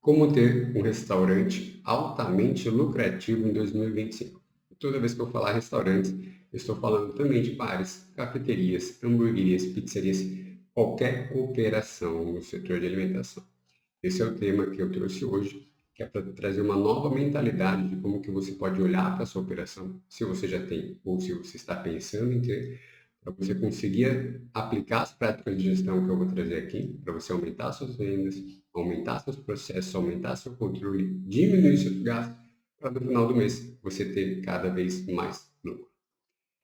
Como ter um restaurante altamente lucrativo em 2025? Toda vez que eu falar restaurantes, eu estou falando também de bares, cafeterias, hamburguerias, pizzarias, qualquer operação no setor de alimentação. Esse é o tema que eu trouxe hoje, que é para trazer uma nova mentalidade de como que você pode olhar para a sua operação, se você já tem ou se você está pensando em ter, para você conseguir aplicar as práticas de gestão que eu vou trazer aqui, para você aumentar suas vendas, aumentar seus processos, aumentar seu controle, diminuir seus gastos, para no final do mês você ter cada vez mais lucro.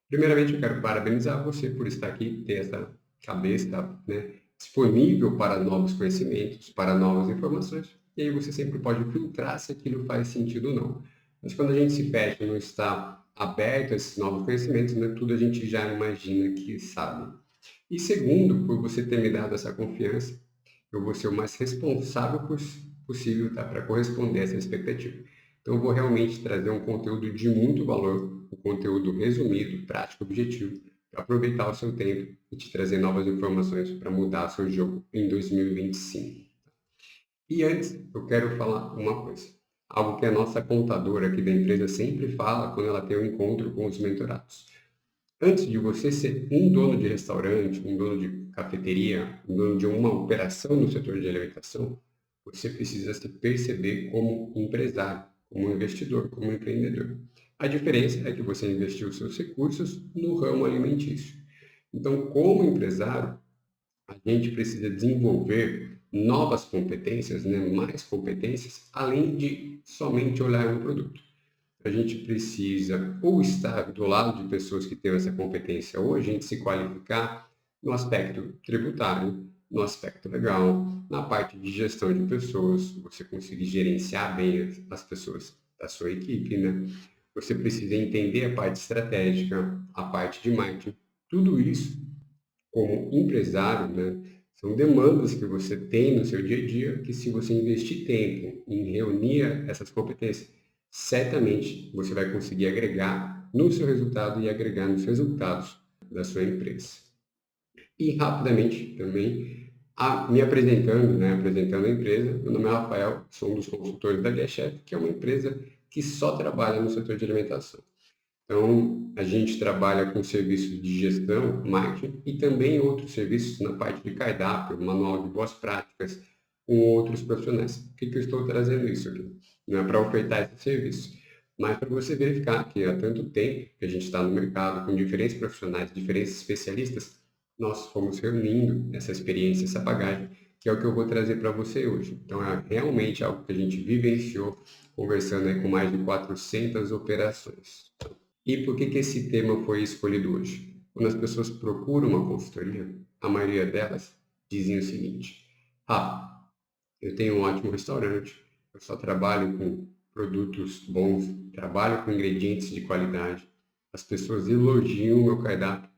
Primeiramente, eu quero parabenizar você por estar aqui, ter essa cabeça, né, disponível para novos conhecimentos, para novas informações, e aí você sempre pode filtrar se aquilo faz sentido ou não. Mas quando a gente se fecha e não está aberto a esses novos conhecimentos, né, tudo a gente já imagina que sabe. E segundo, por você ter me dado essa confiança, eu vou ser o mais responsável possível, tá, para corresponder a essa expectativa. Então, eu vou realmente trazer um conteúdo de muito valor, um conteúdo resumido, prático, objetivo, para aproveitar o seu tempo e te trazer novas informações para mudar o seu jogo em 2025. E antes, eu quero falar uma coisa. Algo que a nossa contadora aqui da empresa sempre fala quando ela tem um encontro com os mentorados. Antes de você ser um dono de restaurante, um dono de cafeteria, um dono de uma operação no setor de alimentação, você precisa se perceber como empresário, como investidor, como empreendedor. A diferença é que você investiu seus recursos no ramo alimentício. Então, como empresário, a gente precisa desenvolver novas competências, né, mais competências, além de somente olhar um produto. A gente precisa ou estar do lado de pessoas que têm essa competência, ou a gente se qualificar no aspecto tributário, no aspecto legal, na parte de gestão de pessoas, você conseguir gerenciar bem as pessoas da sua equipe, né? Você precisa entender a parte estratégica, a parte de marketing. Tudo isso, como empresário, né, são demandas que você tem no seu dia a dia que, se você investir tempo em reunir essas competências, certamente você vai conseguir agregar no seu resultado e agregar nos resultados da sua empresa. E rapidamente também, me apresentando, né, apresentando a empresa, meu nome é Rafael, sou um dos consultores da GuiaChef, que é uma empresa que só trabalha no setor de alimentação. Então, a gente trabalha com serviços de gestão, marketing e também outros serviços na parte de cardápio, manual de boas práticas, com outros profissionais. Por que eu estou trazendo isso aqui? Não é para ofertar esse serviço, mas para você verificar que há tanto tempo que a gente está no mercado com diferentes profissionais, diferentes especialistas, nós fomos reunindo essa experiência, essa bagagem, que é o que eu vou trazer para você hoje. Então, é realmente algo que a gente vivenciou conversando aí com mais de 400 operações. E por que que esse tema foi escolhido hoje? Quando as pessoas procuram uma consultoria, a maioria delas dizem o seguinte: Ah, eu tenho um ótimo restaurante, eu só trabalho com produtos bons, trabalho com ingredientes de qualidade, as pessoas elogiam o meu cardápio,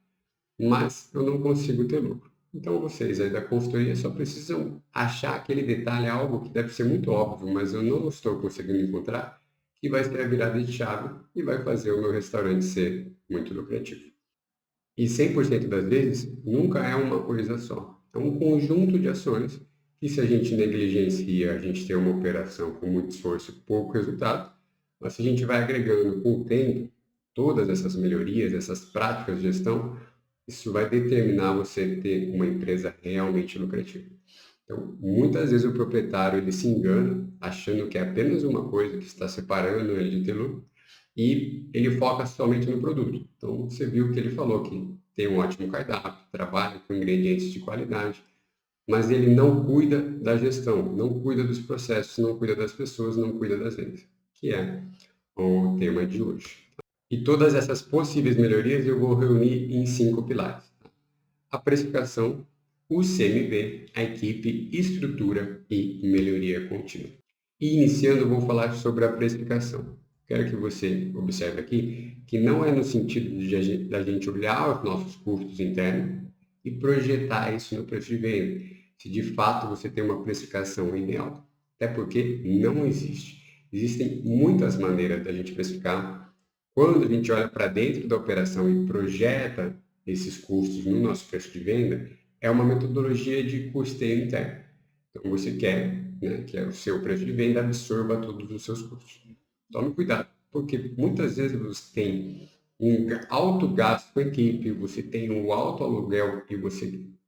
mas eu não consigo ter lucro. Então vocês aí da consultoria só precisam achar aquele detalhe, algo que deve ser muito óbvio, mas eu não estou conseguindo encontrar, que vai ser a virada de chave e vai fazer o meu restaurante ser muito lucrativo. E 100% das vezes nunca é uma coisa só. É um conjunto de ações que, se a gente negligencia, a gente tem uma operação com muito esforço e pouco resultado, mas se a gente vai agregando com o tempo todas essas melhorias, essas práticas de gestão, isso vai determinar você ter uma empresa realmente lucrativa. Então, muitas vezes o proprietário ele se engana, achando que é apenas uma coisa que está separando ele de ter lucro, e ele foca somente no produto. Então, você viu que ele falou que tem um ótimo cardápio, trabalha com ingredientes de qualidade, mas ele não cuida da gestão, não cuida dos processos, não cuida das pessoas, não cuida das vendas, que é o tema de hoje. E todas essas possíveis melhorias eu vou reunir em 5 pilares: a precificação, o CMV, a equipe, estrutura e melhoria contínua. E iniciando, eu vou falar sobre a precificação. Quero que você observe aqui que não é no sentido de da gente olhar os nossos custos internos e projetar isso no preço de venda, se de fato você tem uma precificação ideal. Até porque não existe. Existem muitas maneiras da gente precificar. Quando a gente olha para dentro da operação e projeta esses custos no nosso preço de venda, é uma metodologia de custeio interno. Então, você quer né, que é o seu preço de venda, absorva todos os seus custos. Tome cuidado, porque muitas vezes você tem um alto gasto com a equipe, você tem um alto aluguel e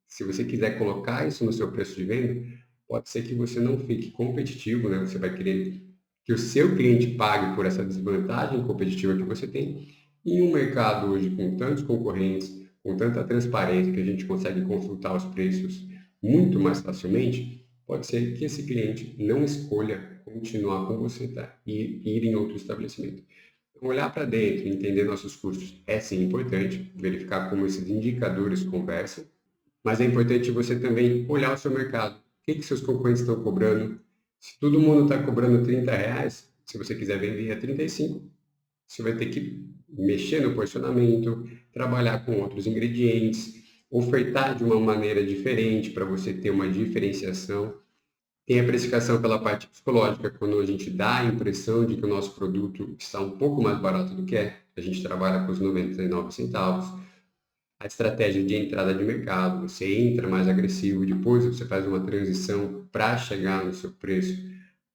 se você quiser colocar isso no seu preço de venda, pode ser que você não fique competitivo, né? Você vai querer que o seu cliente pague por essa desvantagem competitiva que você tem. Em um mercado hoje com tantos concorrentes, com tanta transparência que a gente consegue consultar os preços muito mais facilmente, pode ser que esse cliente não escolha continuar com você, tá? E ir em outro estabelecimento. Então, olhar para dentro, entender nossos custos é sim importante, verificar como esses indicadores conversam, mas é importante você também olhar o seu mercado. O que seus concorrentes estão cobrando? Se todo mundo está cobrando R$ 30, se você quiser vender a 35, você vai ter que mexer no porcionamento, trabalhar com outros ingredientes, ofertar de uma maneira diferente para você ter uma diferenciação. Tem a precificação pela parte psicológica, quando a gente dá a impressão de que o nosso produto está um pouco mais barato do que é. A gente trabalha com os 99 centavos. A estratégia de entrada de mercado, você entra mais agressivo, depois você faz uma transição para chegar no seu preço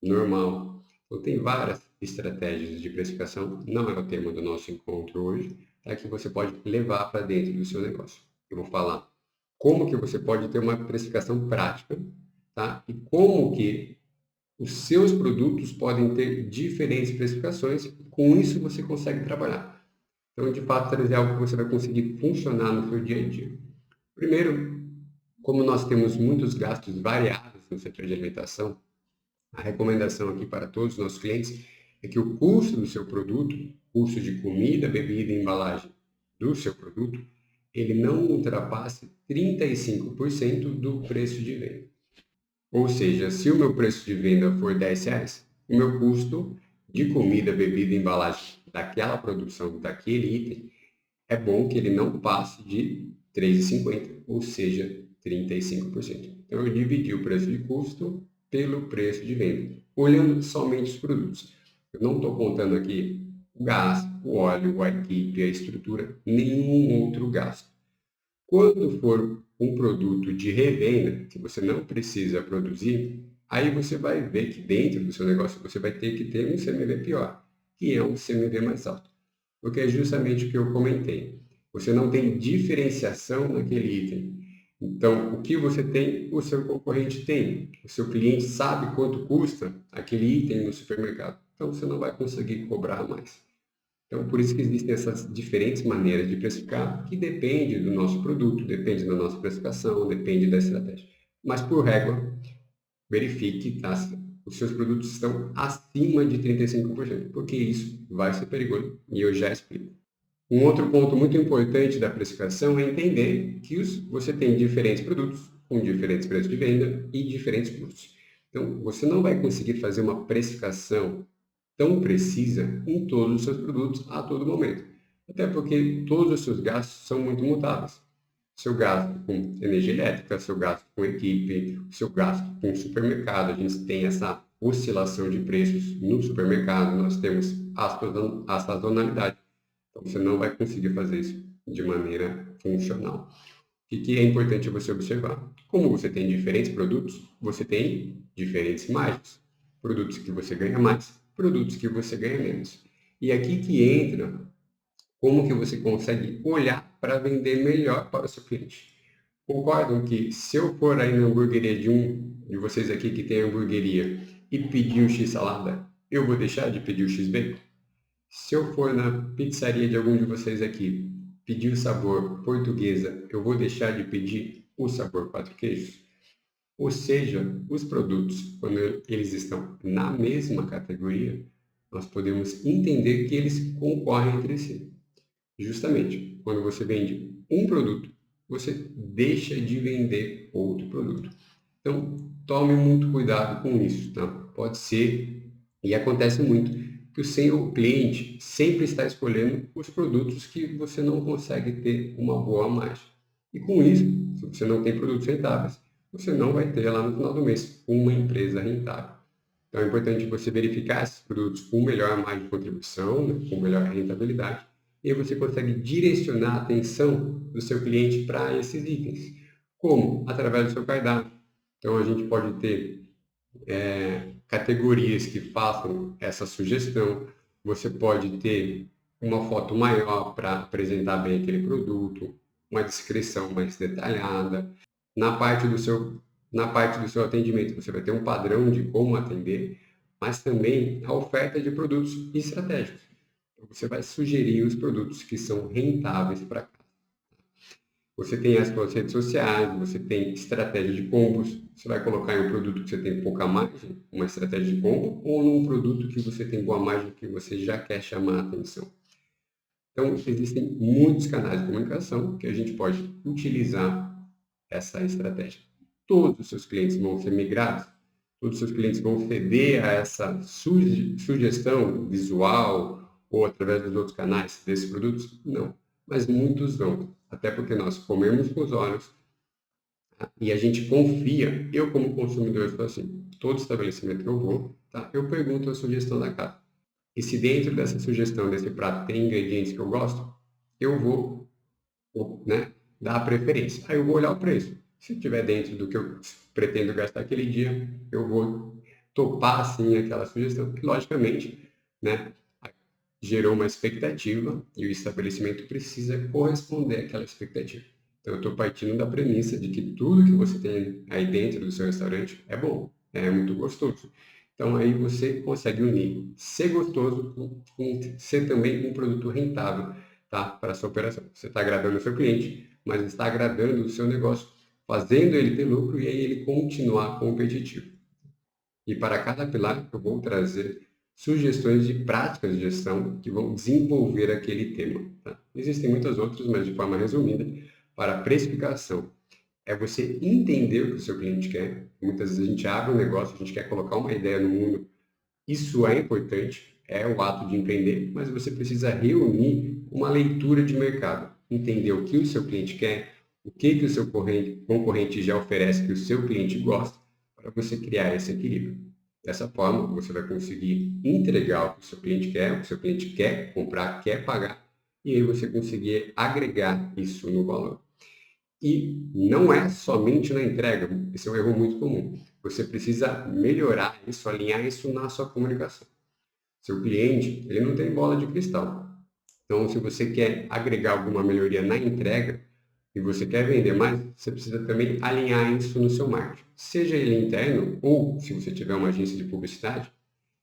normal. Então, tem várias estratégias de precificação, não é o tema do nosso encontro hoje, é que você pode levar para dentro do seu negócio. Eu vou falar como que você pode ter uma precificação prática, tá? E como que os seus produtos podem ter diferentes precificações, com isso você consegue trabalhar. Então, de fato, trazer algo que você vai conseguir funcionar no seu dia a dia. Primeiro, como nós temos muitos gastos variados no setor de alimentação, a recomendação aqui para todos os nossos clientes é que o custo do seu produto, custo de comida, bebida e embalagem do seu produto, ele não ultrapasse 35% do preço de venda. Ou seja, se o meu preço de venda for R$ 10, o meu custo de comida, bebida e embalagem daquela produção, daquele item, é bom que ele não passe de R$ 3,50, ou seja, 35%. Então, eu dividi o preço de custo pelo preço de venda, olhando somente os produtos. Eu não estou contando aqui o gás, o óleo, a equipe, a estrutura, nenhum outro gasto. Quando for um produto de revenda, que você não precisa produzir, aí você vai ver que dentro do seu negócio você vai ter que ter um CMV pior, que é um CMV mais alto. Porque é justamente o que eu comentei. Você não tem diferenciação naquele item. Então, o que você tem, o seu concorrente tem. O seu cliente sabe quanto custa aquele item no supermercado. Então, você não vai conseguir cobrar mais. Então, por isso que existem essas diferentes maneiras de precificar, que depende do nosso produto, depende da nossa precificação, depende da estratégia. Mas, por régua, verifique, tá? Os seus produtos estão acima de 35%, porque isso vai ser perigoso e eu já explico. Um outro ponto muito importante da precificação é entender que você tem diferentes produtos com diferentes preços de venda e diferentes custos. Então, você não vai conseguir fazer uma precificação tão precisa em todos os seus produtos a todo momento. Até porque todos os seus gastos são muito mutáveis. Seu gasto com energia elétrica, seu gasto com equipe, seu gasto com supermercado. A gente tem essa oscilação de preços no supermercado, nós temos a sazonalidade. Então, você não vai conseguir fazer isso de maneira funcional. O que é importante você observar? Como você tem diferentes produtos, você tem diferentes margens. Produtos que você ganha mais, produtos que você ganha menos. E aqui que entra como que você consegue olhar para vender melhor para o seu cliente. Concordam que se eu for aí na hamburgueria de um de vocês aqui que tem hamburgueria e pedir um X-salada, eu vou deixar de pedir o X-bacon? Se eu for na pizzaria de algum de vocês aqui, pedir o sabor portuguesa, eu vou deixar de pedir o sabor quatro queijos? Ou seja, os produtos, quando eles estão na mesma categoria, nós podemos entender que eles concorrem entre si. Justamente, quando você vende um produto, você deixa de vender outro produto. Então, tome muito cuidado com isso, tá? Pode ser, e acontece muito, que o seu cliente sempre está escolhendo os produtos que você não consegue ter uma boa margem. E com isso, se você não tem produtos rentáveis, você não vai ter lá no final do mês uma empresa rentável. Então é importante você verificar esses produtos com melhor margem de contribuição, né, com melhor rentabilidade, e aí você consegue direcionar a atenção do seu cliente para esses itens. Como? Através do seu cardápio. Então a gente pode ter categorias que façam essa sugestão. Você pode ter uma foto maior para apresentar bem aquele produto, uma descrição mais detalhada. Na parte do seu, na parte do seu atendimento, você vai ter um padrão de como atender, mas também a oferta de produtos estratégicos. Então, você vai sugerir os produtos que são rentáveis para casa. Você tem as suas redes sociais, você tem estratégia de combos. Você vai colocar em um produto que você tem pouca margem, uma estratégia de combo, ou num produto que você tem boa margem, que você já quer chamar a atenção. Então, existem muitos canais de comunicação que a gente pode utilizar essa estratégia. Todos os seus clientes vão ser migrados, todos os seus clientes vão ceder a essa sugestão visual ou através dos outros canais desses produtos? Não, mas muitos vão, até porque nós comemos com os olhos, tá? E a gente confia. Eu, como consumidor, estou assim, todo estabelecimento que eu vou, tá? Eu pergunto a sugestão da casa. E se dentro dessa sugestão, desse prato, tem ingredientes que eu gosto, eu vou, né, dar a preferência. Aí eu vou olhar o preço. Se estiver dentro do que eu pretendo gastar aquele dia, eu vou topar, sim, aquela sugestão. Que, logicamente, né, gerou uma expectativa e o estabelecimento precisa corresponder àquela expectativa. Então, eu estou partindo da premissa de que tudo que você tem aí dentro do seu restaurante é bom, é muito gostoso. Então, aí você consegue unir ser gostoso com ser também um produto rentável, tá, para a sua operação. Você está agradando o seu cliente, mas está agradando o seu negócio, fazendo ele ter lucro e aí ele continuar competitivo. E para cada pilar, eu vou trazer sugestões de práticas de gestão que vão desenvolver aquele tema. Tá? Existem muitas outras, mas de forma resumida, para precificação. É você entender o que o seu cliente quer. Muitas vezes a gente abre um negócio, a gente quer colocar uma ideia no mundo. Isso é importante, é o ato de empreender, mas você precisa reunir uma leitura de mercado. Entender o que o seu cliente quer, o que o seu concorrente já oferece que o seu cliente gosta, para você criar esse equilíbrio. Dessa forma, você vai conseguir entregar o que o seu cliente quer, o que o seu cliente quer comprar, quer pagar, e aí você conseguir agregar isso no valor. E não é somente na entrega, esse é um erro muito comum. Você precisa melhorar isso, alinhar isso na sua comunicação. Seu cliente, ele não tem bola de cristal. Então, se você quer agregar alguma melhoria na entrega e você quer vender mais, você precisa também alinhar isso no seu marketing. Seja ele interno ou, se você tiver uma agência de publicidade,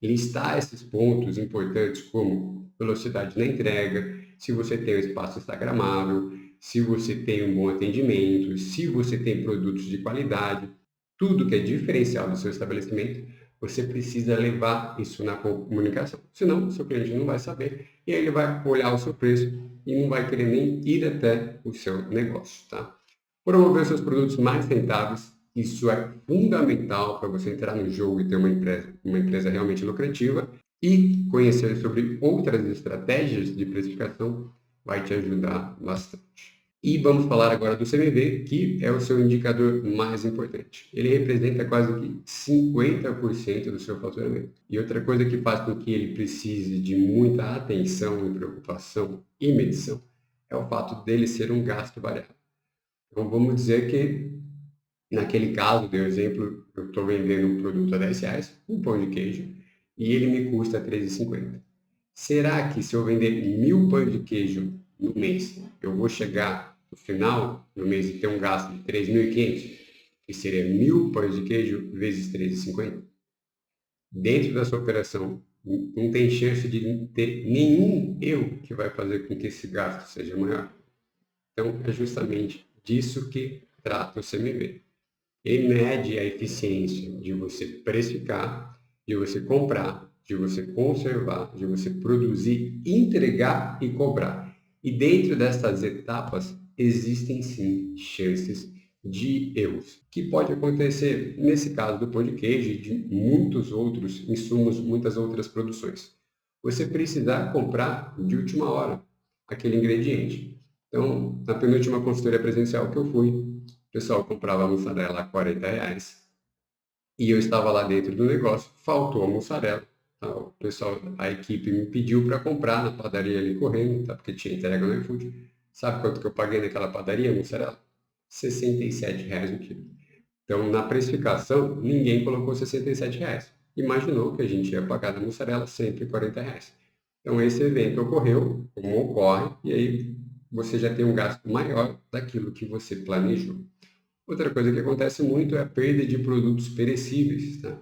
listar esses pontos importantes como velocidade na entrega, se você tem um espaço instagramável, se você tem um bom atendimento, se você tem produtos de qualidade, tudo que é diferencial do seu estabelecimento, você precisa levar isso na comunicação. Senão, o seu cliente não vai saber e aí ele vai olhar o seu preço e não vai querer nem ir até o seu negócio, tá? Promover seus produtos mais rentáveis, isso é fundamental para você entrar no jogo e ter uma empresa realmente lucrativa. E conhecer sobre outras estratégias de precificação vai te ajudar bastante. E vamos falar agora do CMV, que é o seu indicador mais importante. Ele representa quase que 50% do seu faturamento. E outra coisa que faz com que ele precise de muita atenção e preocupação e medição é o fato dele ser um gasto variável. Então vamos dizer que, naquele caso, deu exemplo, eu estou vendendo um produto a R$ 10, um pão de queijo, e ele me custa R$ 3,50. Será que se eu vender 1.000 pães de queijo no mês, eu vou chegar no final do mês e ter um gasto de 3.500, que seria 1.000 pães de queijo vezes 3,50? Dentro da sua operação, não tem chance de ter nenhum erro que vai fazer com que esse gasto seja maior. Então, é justamente disso que trata o CMV. Ele mede a eficiência de você precificar, de você comprar, de você conservar, de você produzir, entregar e cobrar. E dentro dessas etapas existem sim chances de erros, que pode acontecer nesse caso do pão de queijo e de muitos outros insumos, muitas outras produções. Você precisar comprar de última hora aquele ingrediente. Então, na penúltima consultoria presencial que eu fui, o pessoal comprava a mussarela a R$ 40 e eu estava lá dentro do negócio, faltou a mussarela. Tá? O pessoal, a equipe me pediu para comprar na padaria ali correndo, tá? Porque tinha entrega no iFood. Sabe quanto que eu paguei naquela padaria, mussarela? R$ 67 o quilo. Então, na precificação, ninguém colocou R$ 67. Imaginou que a gente ia pagar na mussarela R$ 140. Então, esse evento ocorreu, como ocorre, e aí você já tem um gasto maior daquilo que você planejou. Outra coisa que acontece muito é a perda de produtos perecíveis, tá?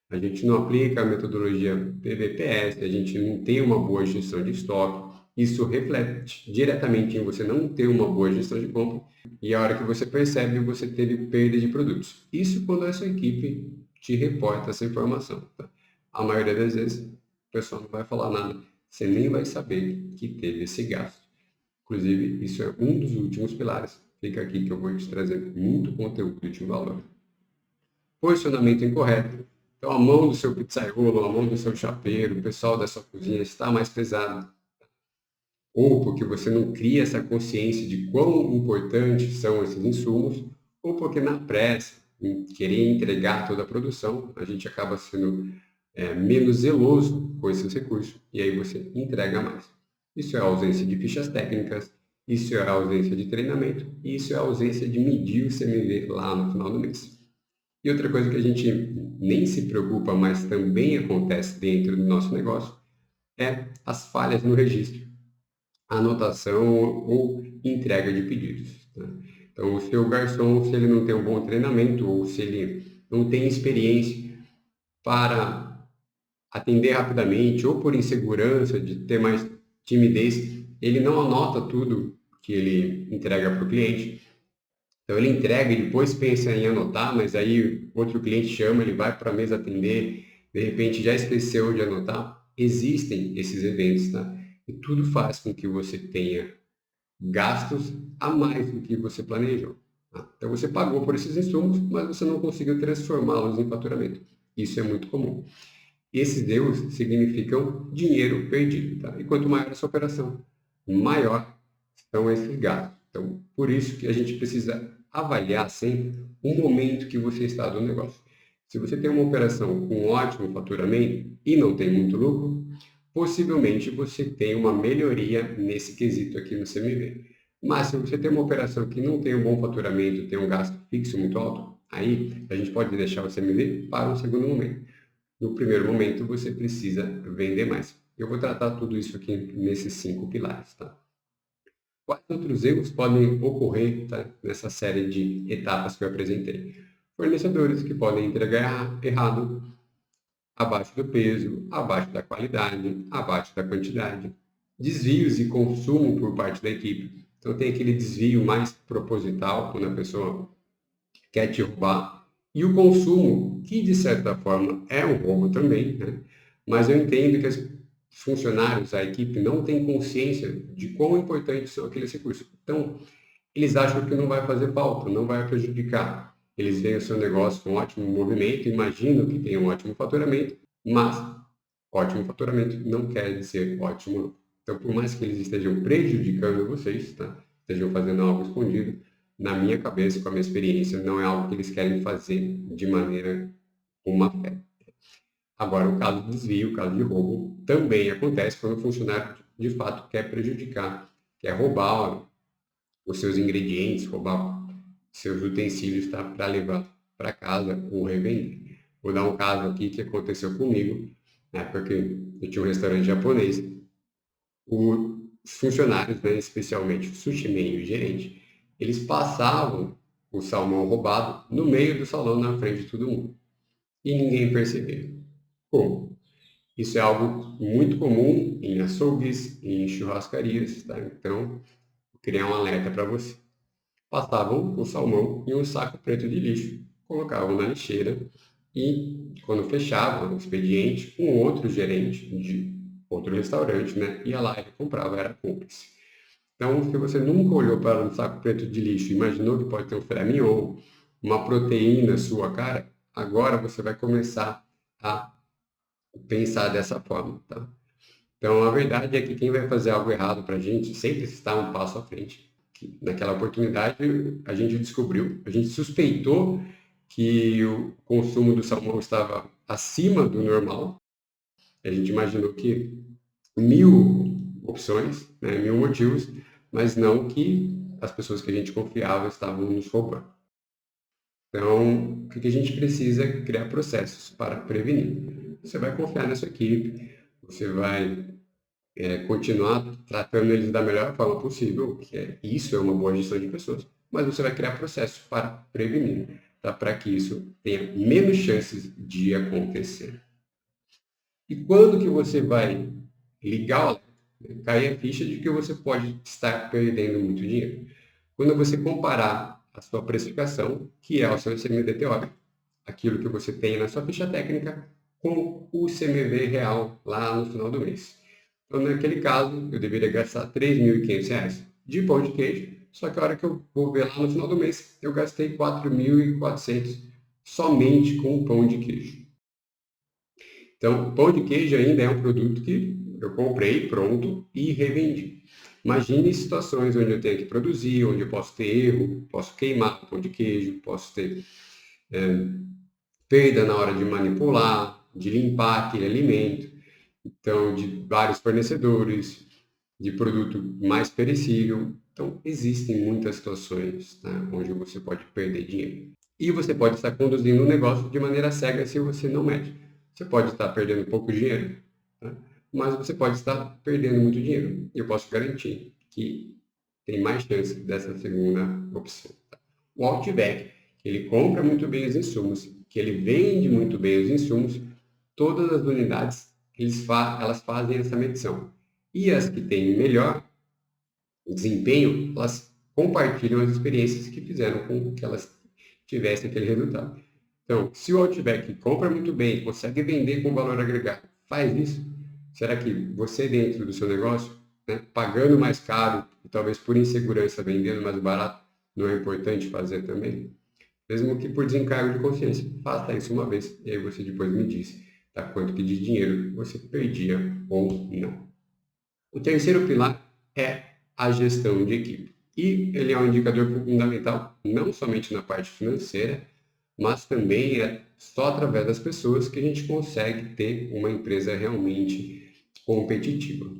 A gente não aplica a metodologia PVPS, a gente não tem uma boa gestão de estoque, isso reflete diretamente em você não ter uma boa gestão de compra e a hora que você percebe, você teve perda de produtos. Isso quando a sua equipe te reporta essa informação, tá? A maioria das vezes, o pessoal não vai falar nada, você nem vai saber que teve esse gasto. Inclusive, isso é um dos últimos pilares. Fica aqui que eu vou te trazer muito conteúdo de valor. Posicionamento incorreto. Então, a mão do seu pizzaiolo, a mão do seu chapeiro, o pessoal da sua cozinha está mais pesado. Ou porque você não cria essa consciência de quão importantes são esses insumos, ou porque na pressa, em querer entregar toda a produção, a gente acaba sendo menos zeloso com esses recursos e aí você entrega mais. Isso é a ausência de fichas técnicas, isso é a ausência de treinamento, e isso é a ausência de medir o CMV lá no final do mês. E outra coisa que a gente nem se preocupa, mas também acontece dentro do nosso negócio, é as falhas no registro, anotação ou entrega de pedidos, tá? Então, o seu garçom, se ele não tem um bom treinamento ou se ele não tem experiência para atender rapidamente ou por insegurança de ter mais timidez, ele não anota tudo que ele entrega para o cliente. Então ele entrega e depois pensa em anotar, mas aí outro cliente chama, ele vai para a mesa atender, de repente já esqueceu de anotar. Existem esses eventos, tá? E tudo faz com que você tenha gastos a mais do que você planejou, tá? Então você pagou por esses insumos, mas você não conseguiu transformá-los em faturamento. Isso é muito comum. Esses erros significam dinheiro perdido, tá? E quanto maior a sua operação, maior são esses gastos. Então, por isso que a gente precisa avaliar sempre o momento que você está do negócio. Se você tem uma operação com ótimo faturamento e não tem muito lucro, possivelmente você tem uma melhoria nesse quesito aqui no CMV. Mas se você tem uma operação que não tem um bom faturamento, tem um gasto fixo muito alto, aí a gente pode deixar o CMV para um segundo momento. No primeiro momento, você precisa vender mais. Eu vou tratar tudo isso aqui nesses 5 pilares, tá? Quais outros erros podem ocorrer, tá, nessa série de etapas que eu apresentei? Fornecedores que podem entregar errado, abaixo do peso, abaixo da qualidade, abaixo da quantidade. Desvios e consumo por parte da equipe. Então tem aquele desvio mais proposital, quando a pessoa quer te roubar, e o consumo, que de certa forma é um roubo também, né? Mas eu entendo que os funcionários, a equipe, não têm consciência de quão importantes são aqueles recursos. Então, eles acham que não vai fazer falta, não vai prejudicar. Eles veem o seu negócio com um ótimo movimento, imaginam que tem um ótimo faturamento, mas ótimo faturamento não quer dizer ótimo lucro. Então, por mais que eles estejam prejudicando vocês, tá? Estejam fazendo algo escondido, na minha cabeça, com a minha experiência, não é algo que eles querem fazer de maneira com má fé. Agora, o caso de desvio, o caso de roubo, também acontece quando o funcionário de fato quer prejudicar, quer roubar os seus ingredientes, roubar seus utensílios, tá? Para levar para casa ou revender. Vou dar um caso aqui que aconteceu comigo, na época que eu tinha um restaurante japonês. Os funcionários, né, especialmente o sushi man e o gerente, eles passavam o salmão roubado no meio do salão, na frente de todo mundo. E ninguém percebeu. Como? Isso é algo muito comum em açougues, em churrascarias, tá? Então, vou criar um alerta para você. Passavam o salmão em um saco preto de lixo, colocavam na lixeira e, quando fechava o expediente, um outro gerente de outro restaurante, né, ia lá e comprava, era cúmplice. Então, se você nunca olhou para um saco preto de lixo e imaginou que pode ter um filé mignon, uma proteína sua, cara, agora você vai começar a pensar dessa forma, tá? Então, a verdade é que quem vai fazer algo errado para a gente sempre está um passo à frente. Naquela oportunidade, a gente descobriu, a gente suspeitou que o consumo do salmão estava acima do normal. A gente imaginou que 1.000 opções, né, 1.000 motivos, mas não que as pessoas que a gente confiava estavam nos roubando. Então, o que a gente precisa é criar processos para prevenir. Você vai confiar na sua equipe, você vai continuar tratando eles da melhor forma possível, isso é uma boa gestão de pessoas, mas você vai criar processos para prevenir, tá? Para que isso tenha menos chances de acontecer. E quando que você vai ligar o alerta, cair a ficha de que você pode estar perdendo muito dinheiro? Quando você comparar a sua precificação, que é o seu CMV teórico, aquilo que você tem na sua ficha técnica, com o CMV real lá no final do mês. Então, naquele caso, eu deveria gastar R$ 3.500 de pão de queijo, só que a hora que eu vou ver lá no final do mês, eu gastei R$ 4.400 somente com o pão de queijo. Então, pão de queijo ainda é um produto que eu comprei pronto e revendi. Imagine situações onde eu tenho que produzir, onde eu posso ter erro, posso queimar o pão de queijo, posso ter perda na hora de manipular, de limpar aquele alimento. Então, de vários fornecedores, de produto mais perecível. Então, existem muitas situações, tá, onde você pode perder dinheiro. E você pode estar conduzindo um negócio de maneira cega se você não mede. Você pode estar perdendo pouco dinheiro, tá? Mas você pode estar perdendo muito dinheiro. E eu posso garantir que tem mais chance dessa segunda opção. Tá? O Outback, ele compra muito bem os insumos, que ele vende muito bem os insumos, todas as unidades elas fazem essa medição. E as que têm melhor desempenho, elas compartilham as experiências que fizeram com que elas tivessem aquele resultado. Então, se o Outback compra muito bem, consegue vender com valor agregado, faz isso, será que você dentro do seu negócio, né, pagando mais caro, e talvez por insegurança vendendo mais barato, não é importante fazer também? Mesmo que por desencargo de consciência, faça isso uma vez e aí você depois me diz, tá, quanto que de dinheiro você perdia ou não. O terceiro pilar é a gestão de equipe. E ele é um indicador fundamental não somente na parte financeira, mas também é só através das pessoas que a gente consegue ter uma empresa realmente competitiva.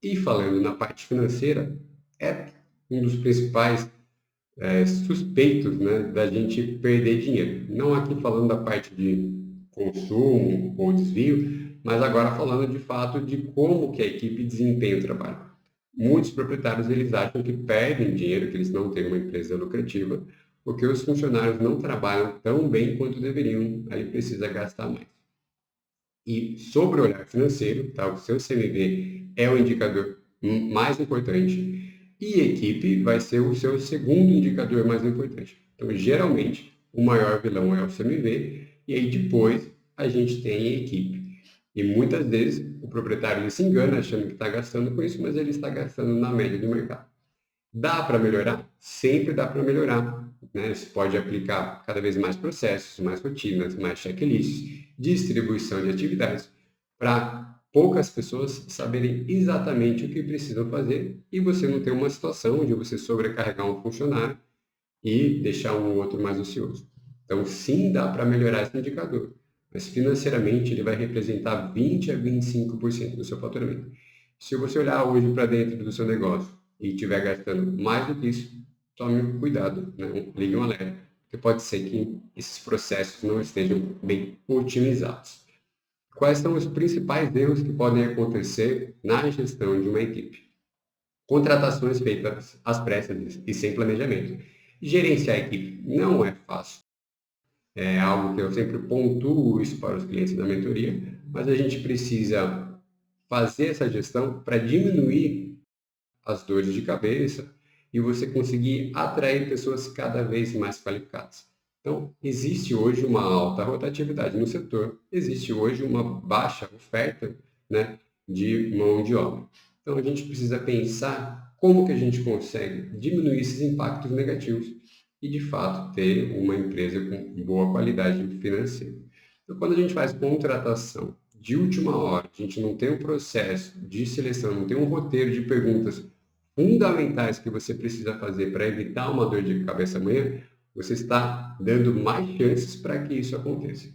E falando na parte financeira, é um dos principais suspeitos, né, da gente perder dinheiro. Não aqui falando da parte de consumo ou desvio, mas agora falando de fato de como que a equipe desempenha o trabalho. Muitos proprietários eles acham que perdem dinheiro, que eles não têm uma empresa lucrativa, porque os funcionários não trabalham tão bem quanto deveriam, aí precisa gastar mais. E sobre o olhar financeiro, tá, o seu CMV é o indicador mais importante e equipe vai ser o seu segundo indicador mais importante. Então, geralmente, o maior vilão é o CMV e aí depois a gente tem a equipe. E muitas vezes o proprietário ele se engana achando que está gastando com isso, mas ele está gastando na média do mercado. Dá para melhorar? Sempre dá para melhorar. Né? Você pode aplicar cada vez mais processos, mais rotinas, mais checklists, distribuição de atividades, para poucas pessoas saberem exatamente o que precisam fazer e você não ter uma situação onde você sobrecarregar um funcionário e deixar um outro mais ocioso. Então, sim, dá para melhorar esse indicador, mas financeiramente ele vai representar 20 a 25% do seu faturamento. Se você olhar hoje para dentro do seu negócio e estiver gastando mais do que isso, tome cuidado, né? Ligue um alerta, porque pode ser que esses processos não estejam bem otimizados. Quais são os principais erros que podem acontecer na gestão de uma equipe? Contratações feitas às pressas e sem planejamento. Gerenciar a equipe não é fácil. É algo que eu sempre pontuo isso para os clientes da mentoria, mas a gente precisa fazer essa gestão para diminuir as dores de cabeça e você conseguir atrair pessoas cada vez mais qualificadas. Então, existe hoje uma alta rotatividade no setor, existe hoje uma baixa oferta, né, de mão de obra. Então, a gente precisa pensar como que a gente consegue diminuir esses impactos negativos e, de fato, ter uma empresa com boa qualidade financeira. Então, quando a gente faz contratação de última hora, a gente não tem um processo de seleção, não tem um roteiro de perguntas fundamentais que você precisa fazer para evitar uma dor de cabeça amanhã, você está dando mais chances para que isso aconteça.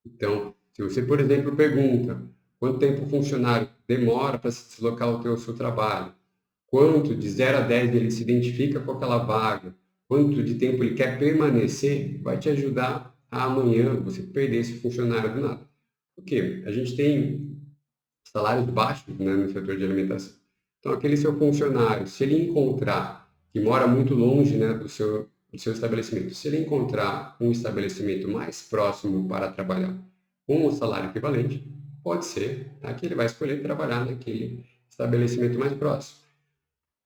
Então, se você, por exemplo, pergunta quanto tempo o funcionário demora para se deslocar ao seu trabalho, quanto de 0 a 10 ele se identifica com aquela vaga, quanto de tempo ele quer permanecer, vai te ajudar a amanhã você perder esse funcionário do nada. Por quê? A gente tem salários baixos, né, no setor de alimentação. Então, aquele seu funcionário, se ele encontrar, que mora muito longe, né, do seu estabelecimento, se ele encontrar um estabelecimento mais próximo para trabalhar com um salário equivalente, pode ser, tá, que ele vai escolher trabalhar naquele estabelecimento mais próximo.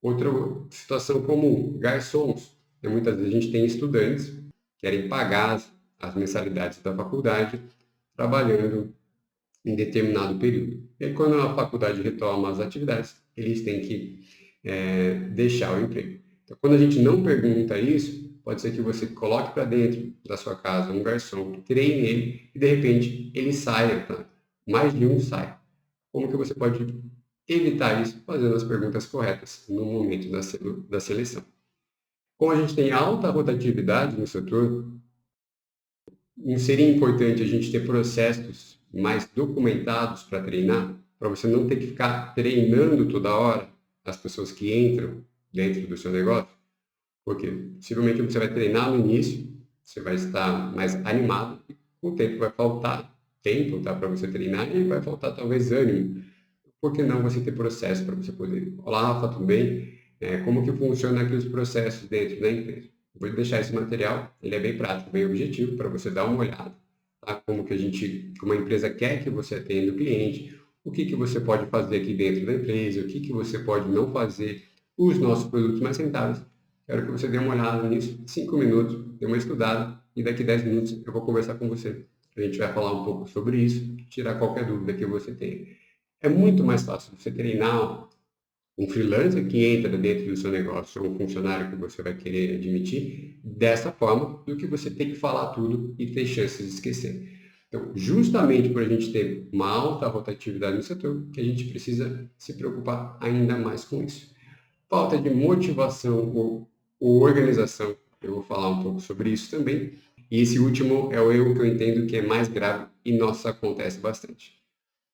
Outra situação comum, garçons. Muitas vezes a gente tem estudantes que querem pagar as mensalidades da faculdade trabalhando em determinado período. E aí, quando a faculdade retoma as atividades, eles têm que deixar o emprego. Então, quando a gente não pergunta isso, pode ser que você coloque para dentro da sua casa um garçom, treine ele e, de repente, ele saia, tá? Mais de um sai. Como que você pode evitar isso fazendo as perguntas corretas no momento da seleção? Como a gente tem alta rotatividade no setor, não seria importante a gente ter processos mais documentados para treinar, para você não ter que ficar treinando toda hora as pessoas que entram dentro do seu negócio? Porque possivelmente você vai treinar no início, você vai estar mais animado, e com o tempo vai faltar tempo, tá, para você treinar e vai faltar talvez ânimo. Por que não você ter processo para você poder? Olá, Rafa, tudo bem? Como que funciona aqui os processos dentro da empresa? Vou deixar esse material, ele é bem prático, bem objetivo, para você dar uma olhada, tá? Como que uma empresa quer que você atenda o cliente, o que que você pode fazer aqui dentro da empresa, o que que você pode não fazer, os nossos produtos mais rentáveis. Quero que você dê uma olhada nisso, 5 minutos, dê uma estudada, e daqui 10 minutos eu vou conversar com você. A gente vai falar um pouco sobre isso, tirar qualquer dúvida que você tenha. É muito mais fácil você treinar um freelancer que entra dentro do seu negócio ou um funcionário que você vai querer admitir dessa forma do que você ter que falar tudo e ter chances de esquecer. Então, justamente por a gente ter uma alta rotatividade no setor, que a gente precisa se preocupar ainda mais com isso. Falta de motivação ou organização, eu vou falar um pouco sobre isso também. E esse último é o erro que eu entendo que é mais grave e nossa acontece bastante.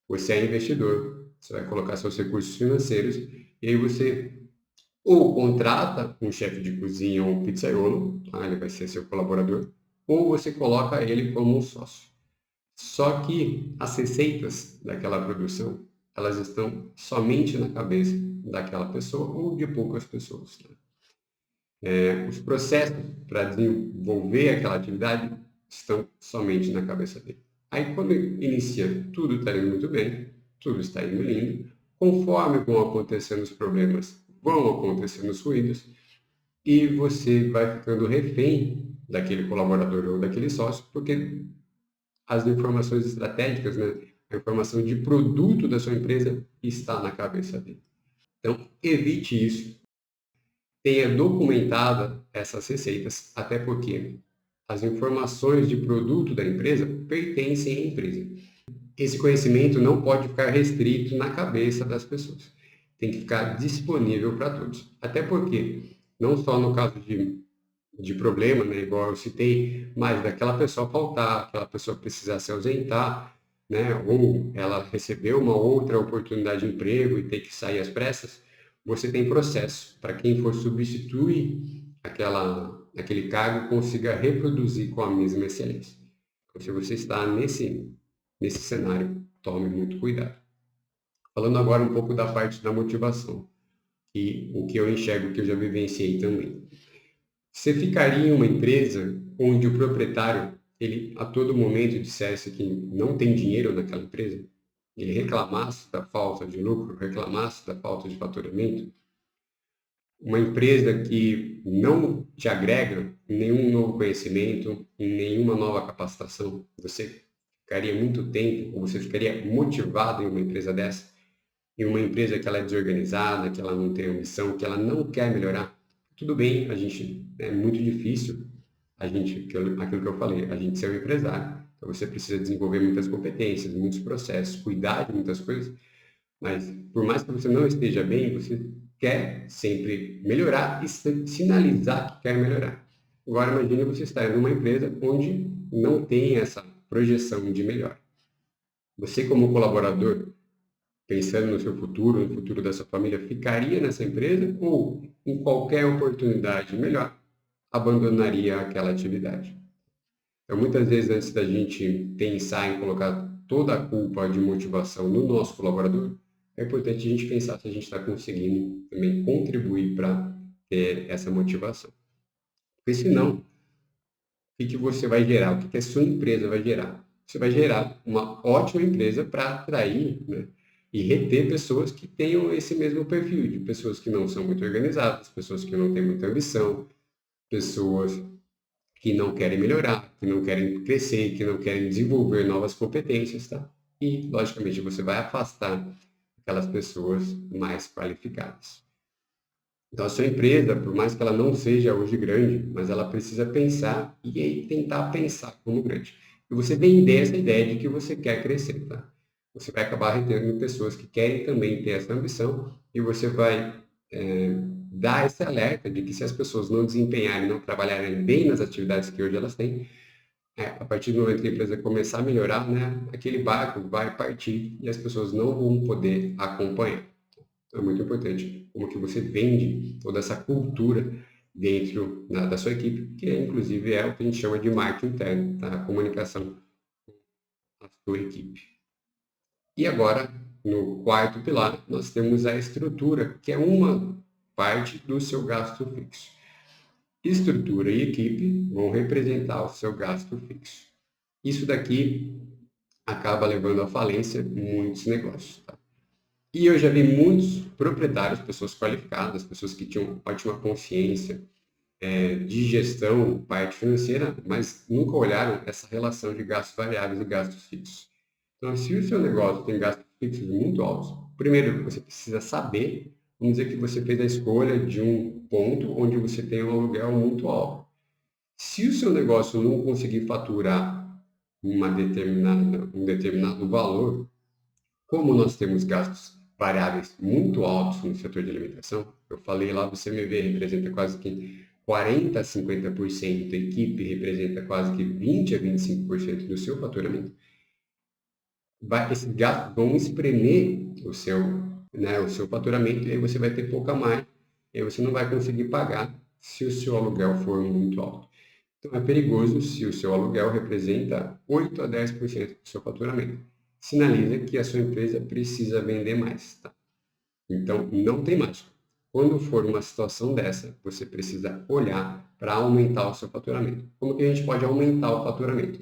Você é investidor, você vai colocar seus recursos financeiros e aí você ou contrata um chefe de cozinha ou um pizzaiolo, tá? Ele vai ser seu colaborador, ou você coloca ele como um sócio. Só que as receitas daquela produção, elas estão somente na cabeça daquela pessoa ou de poucas pessoas. Tá? Os processos para desenvolver aquela atividade estão somente na cabeça dele. Aí, quando inicia, tudo está indo muito bem, tudo está indo lindo. Conforme vão acontecendo os problemas, vão acontecendo os ruídos, e você vai ficando refém daquele colaborador ou daquele sócio, porque as informações estratégicas, né, a informação de produto da sua empresa está na cabeça dele. Então, evite isso. Tenha documentada essas receitas, até porque as informações de produto da empresa pertencem à empresa. Esse conhecimento não pode ficar restrito na cabeça das pessoas. Tem que ficar disponível para todos. Até porque, não só no caso de problema, né, igual eu citei, mas daquela pessoa faltar, aquela pessoa precisar se ausentar, né, ou ela recebeu uma outra oportunidade de emprego e ter que sair às pressas, você tem processo para quem for substituir aquele cargo consiga reproduzir com a mesma excelência. Então, se você está nesse cenário, tome muito cuidado. Falando agora um pouco da parte da motivação, e o que eu enxergo que eu já vivenciei também. Você ficaria em uma empresa onde o proprietário, ele a todo momento dissesse que não tem dinheiro naquela empresa? Ele reclamasse da falta de lucro, reclamasse da falta de faturamento? Uma empresa que não te agrega nenhum novo conhecimento, nenhuma nova capacitação, você ficaria muito tempo, ou você ficaria motivado em uma empresa dessa? Em uma empresa que ela é desorganizada, que ela não tem ambição, que ela não quer melhorar? Tudo bem, é muito difícil aquilo que eu falei, a gente ser um empresário. Então você precisa desenvolver muitas competências, muitos processos, cuidar de muitas coisas, mas por mais que você não esteja bem, você quer sempre melhorar e sinalizar que quer melhorar. Agora imagine você estar em uma empresa onde não tem essa projeção de melhora. Você como colaborador, pensando no seu futuro, no futuro da sua família, ficaria nessa empresa ou em qualquer oportunidade melhor, abandonaria aquela atividade. Então, muitas vezes, antes da gente pensar em colocar toda a culpa de motivação no nosso colaborador, é importante a gente pensar se a gente está conseguindo também contribuir para ter essa motivação. Porque senão, o que você vai gerar? O que a sua empresa vai gerar? Você vai gerar uma ótima empresa para atrair, né, e reter pessoas que tenham esse mesmo perfil, de pessoas que não são muito organizadas, pessoas que não têm muita ambição, pessoas que não querem melhorar, que não querem crescer, que não querem desenvolver novas competências, tá? E, logicamente, você vai afastar aquelas pessoas mais qualificadas. Então, a sua empresa, por mais que ela não seja hoje grande, mas ela precisa pensar e aí tentar pensar como grande. E você vender essa ideia de que você quer crescer, tá? Você vai acabar retendo pessoas que querem também ter essa ambição e você vai dar esse alerta de que se as pessoas não desempenharem, não trabalharem bem nas atividades que hoje elas têm, a partir do momento que a empresa começar a melhorar, né, aquele barco vai partir e as pessoas não vão poder acompanhar. Então, é muito importante como que você vende toda essa cultura dentro da sua equipe, que inclusive é o que a gente chama de marketing interno, tá? A comunicação com a sua equipe. E agora, no quarto pilar, nós temos a estrutura, que é uma parte do seu gasto fixo. Estrutura e equipe vão representar o seu gasto fixo. Isso daqui acaba levando à falência muitos negócios, tá? E eu já vi muitos proprietários, pessoas qualificadas, pessoas que tinham ótima consciência de gestão, parte financeira, mas nunca olharam essa relação de gastos variáveis e gastos fixos. Então, se o seu negócio tem gastos fixos muito altos, primeiro você precisa saber, vamos dizer que você fez a escolha de um ponto onde você tem um aluguel muito alto. Se o seu negócio não conseguir faturar um determinado valor, como nós temos gastos variáveis muito altos no setor de alimentação, eu falei lá do CMV representa quase que 40 a 50%, a equipe representa quase que 20 a 25% do seu faturamento, esses gastos vão espremer o seu faturamento e aí você vai ter pouca margem, e aí você não vai conseguir pagar se o seu aluguel for muito alto. Então é perigoso se o seu aluguel representa 8 a 10% do seu faturamento. Sinaliza que a sua empresa precisa vender mais, tá? Então não tem mágica. Quando for uma situação dessa, você precisa olhar para aumentar o seu faturamento. Como que a gente pode aumentar o faturamento?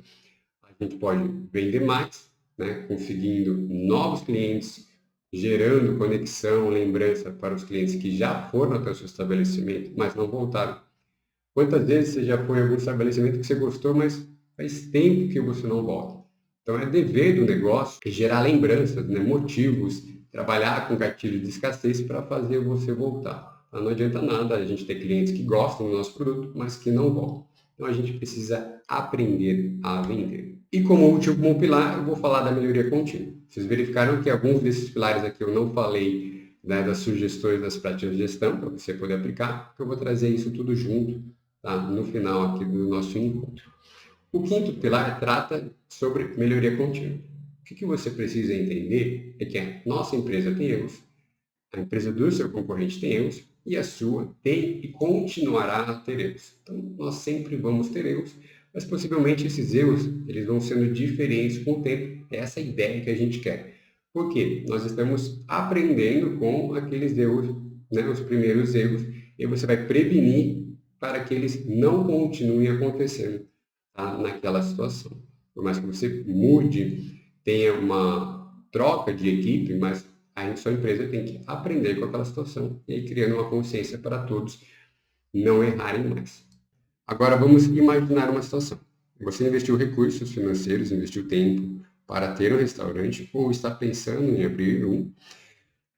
A gente pode vender mais, né, conseguindo novos clientes, gerando conexão, lembrança para os clientes que já foram até o seu estabelecimento, mas não voltaram. Quantas vezes você já foi em algum estabelecimento que você gostou, mas faz tempo que você não volta? Então, é dever do negócio gerar lembranças, né, motivos, trabalhar com gatilho de escassez para fazer você voltar. Então, não adianta nada a gente ter clientes que gostam do nosso produto, mas que não voltam. Então, a gente precisa aprender a vender. E como último pilar, eu vou falar da melhoria contínua. Vocês verificaram que alguns desses pilares aqui eu não falei, né, das sugestões das práticas de gestão, para você poder aplicar, porque eu vou trazer isso tudo junto, tá, no final aqui do nosso encontro. O quinto pilar trata sobre melhoria contínua. O que você precisa entender é que a nossa empresa tem erros, a empresa do seu concorrente tem erros e a sua tem e continuará a ter erros. Então, nós sempre vamos ter erros, mas possivelmente esses erros eles vão sendo diferentes com o tempo. É essa a ideia que a gente quer. Por quê? Nós estamos aprendendo com aqueles erros, né, os primeiros erros, e você vai prevenir para que eles não continuem acontecendo, tá, naquela situação. Por mais que você mude, tenha uma troca de equipe, mas a sua empresa tem que aprender com aquela situação e aí criando uma consciência para todos não errarem mais. Agora vamos imaginar uma situação. Você investiu recursos financeiros, investiu tempo para ter um restaurante ou está pensando em abrir um.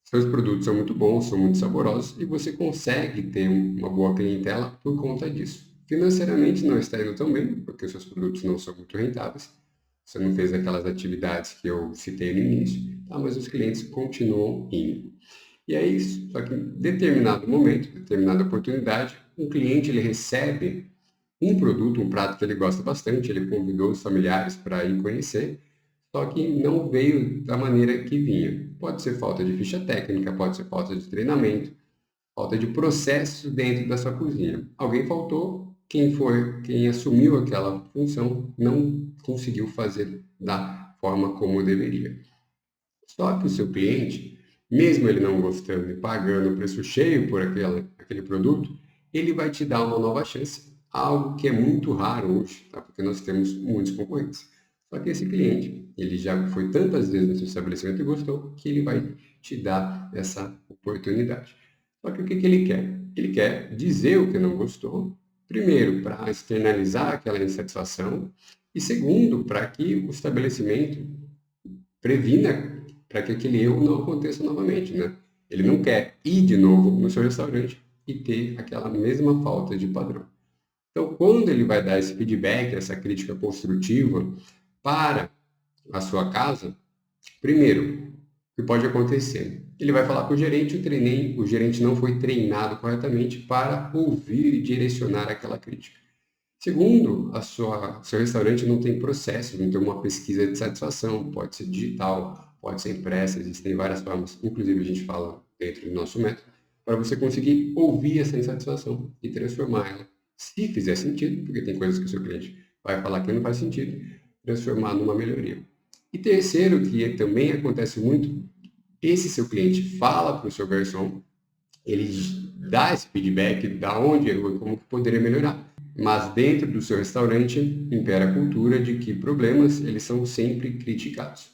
Seus produtos são muito bons, são muito saborosos e você consegue ter uma boa clientela por conta disso. Financeiramente não está indo tão bem, porque os seus produtos não são muito rentáveis. Você não fez aquelas atividades que eu citei no início, tá? Mas os clientes continuam indo. E é isso. Só que em determinado momento, determinada oportunidade, um cliente ele recebe um produto, um prato que ele gosta bastante, ele convidou os familiares para ir conhecer, só que não veio da maneira que vinha. Pode ser falta de ficha técnica, pode ser falta de treinamento, falta de processo dentro da sua cozinha. Alguém faltou quem assumiu aquela função não conseguiu fazer da forma como deveria. Só que o seu cliente, mesmo ele não gostando e pagando o preço cheio por aquele produto, ele vai te dar uma nova chance, algo que é muito raro hoje, tá? Porque nós temos muitos concorrentes. Só que esse cliente, ele já foi tantas vezes no seu estabelecimento e gostou, que ele vai te dar essa oportunidade. Só que o que ele quer? Ele quer dizer o que não gostou, primeiro, para externalizar aquela insatisfação, e segundo, para que o estabelecimento previna para que aquele erro não aconteça novamente, né? Ele não quer ir de novo no seu restaurante e ter aquela mesma falta de padrão. Então, quando ele vai dar esse feedback, essa crítica construtiva para a sua casa, primeiro, o que pode acontecer? Ele vai falar com o gerente não foi treinado corretamente para ouvir e direcionar aquela crítica. Segundo, seu restaurante não tem processo, não tem uma pesquisa de satisfação, pode ser digital, pode ser impressa, existem várias formas, inclusive a gente fala dentro do nosso método, para você conseguir ouvir essa insatisfação e transformar ela, se fizer sentido, porque tem coisas que o seu cliente vai falar que não faz sentido, transformar numa melhoria. E terceiro, que também acontece muito, esse seu cliente fala para o seu garçom, ele dá esse feedback da onde errou e como que poderia melhorar. Mas dentro do seu restaurante impera a cultura de que problemas eles são sempre criticados.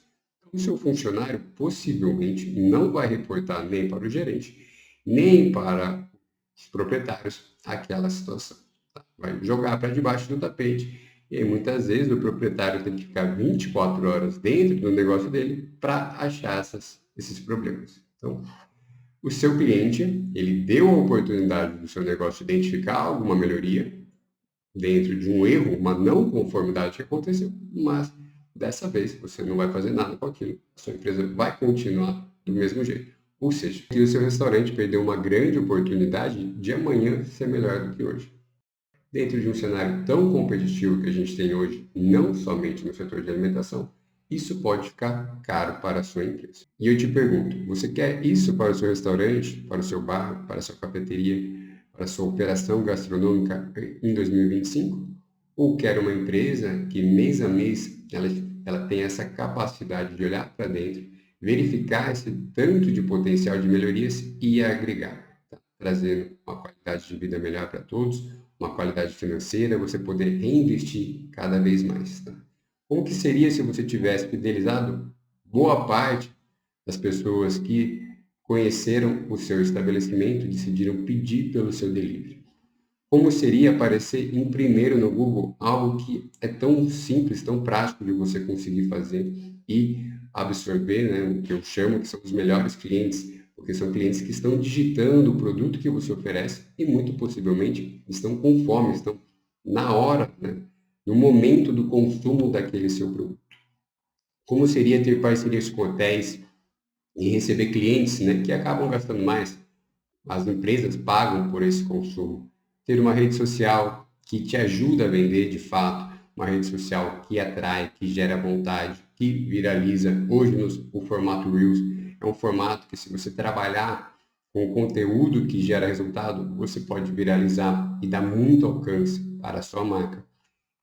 O seu funcionário possivelmente não vai reportar nem para o gerente, nem para os proprietários aquela situação. Tá? Vai jogar para debaixo do tapete e aí, muitas vezes o proprietário tem que ficar 24 horas dentro do negócio dele para achar esses problemas. Então, o seu cliente, ele deu a oportunidade do seu negócio identificar alguma melhoria dentro de um erro, uma não conformidade que aconteceu, mas dessa vez você não vai fazer nada com aquilo. A sua empresa vai continuar do mesmo jeito. Ou seja, que o seu restaurante perdeu uma grande oportunidade de amanhã ser melhor do que hoje. Dentro de um cenário tão competitivo que a gente tem hoje, não somente no setor de alimentação, isso pode ficar caro para a sua empresa. E eu te pergunto, você quer isso para o seu restaurante, para o seu bar, para a sua cafeteria, para a sua operação gastronômica em 2025? Ou quer uma empresa que mês a mês ela tem essa capacidade de olhar para dentro, verificar esse tanto de potencial de melhorias e agregar, tá? Trazendo uma qualidade de vida melhor para todos, uma qualidade financeira, você poder reinvestir cada vez mais. Tá? Como que seria se você tivesse fidelizado boa parte das pessoas que conheceram o seu estabelecimento e decidiram pedir pelo seu delivery? Como seria aparecer em primeiro no Google, algo que é tão simples, tão prático de você conseguir fazer e absorver, né, o que eu chamo que são os melhores clientes, porque são clientes que estão digitando o produto que você oferece e muito possivelmente estão com fome, estão na hora, né, no momento do consumo daquele seu produto. Como seria ter parcerias com hotéis e receber clientes, né, que acabam gastando mais? As empresas pagam por esse consumo. Ter uma rede social que te ajuda a vender de fato, uma rede social que atrai, que gera vontade, que viraliza. Hoje o formato Reels é um formato que, se você trabalhar com conteúdo que gera resultado, você pode viralizar e dar muito alcance para a sua marca.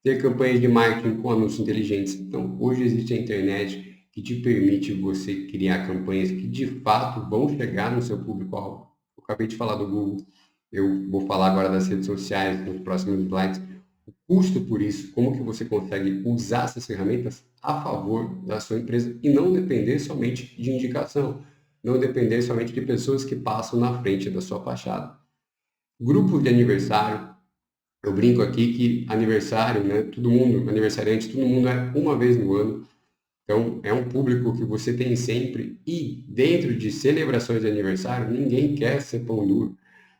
Ter campanhas de marketing com anúncios inteligentes. Então, hoje existe a internet que te permite você criar campanhas que de fato vão chegar no seu público-alvo. Eu acabei de falar do Google, eu vou falar agora das redes sociais nos próximos slides. O custo por isso, como que você consegue usar essas ferramentas a favor da sua empresa e não depender somente de indicação, não depender somente de pessoas que passam na frente da sua fachada. Grupos de aniversário, eu brinco aqui que aniversário, né? Todo mundo, aniversariante, todo mundo é uma vez no ano. Então, é um público que você tem sempre. E dentro de celebrações de aniversário, ninguém quer ser pão duro.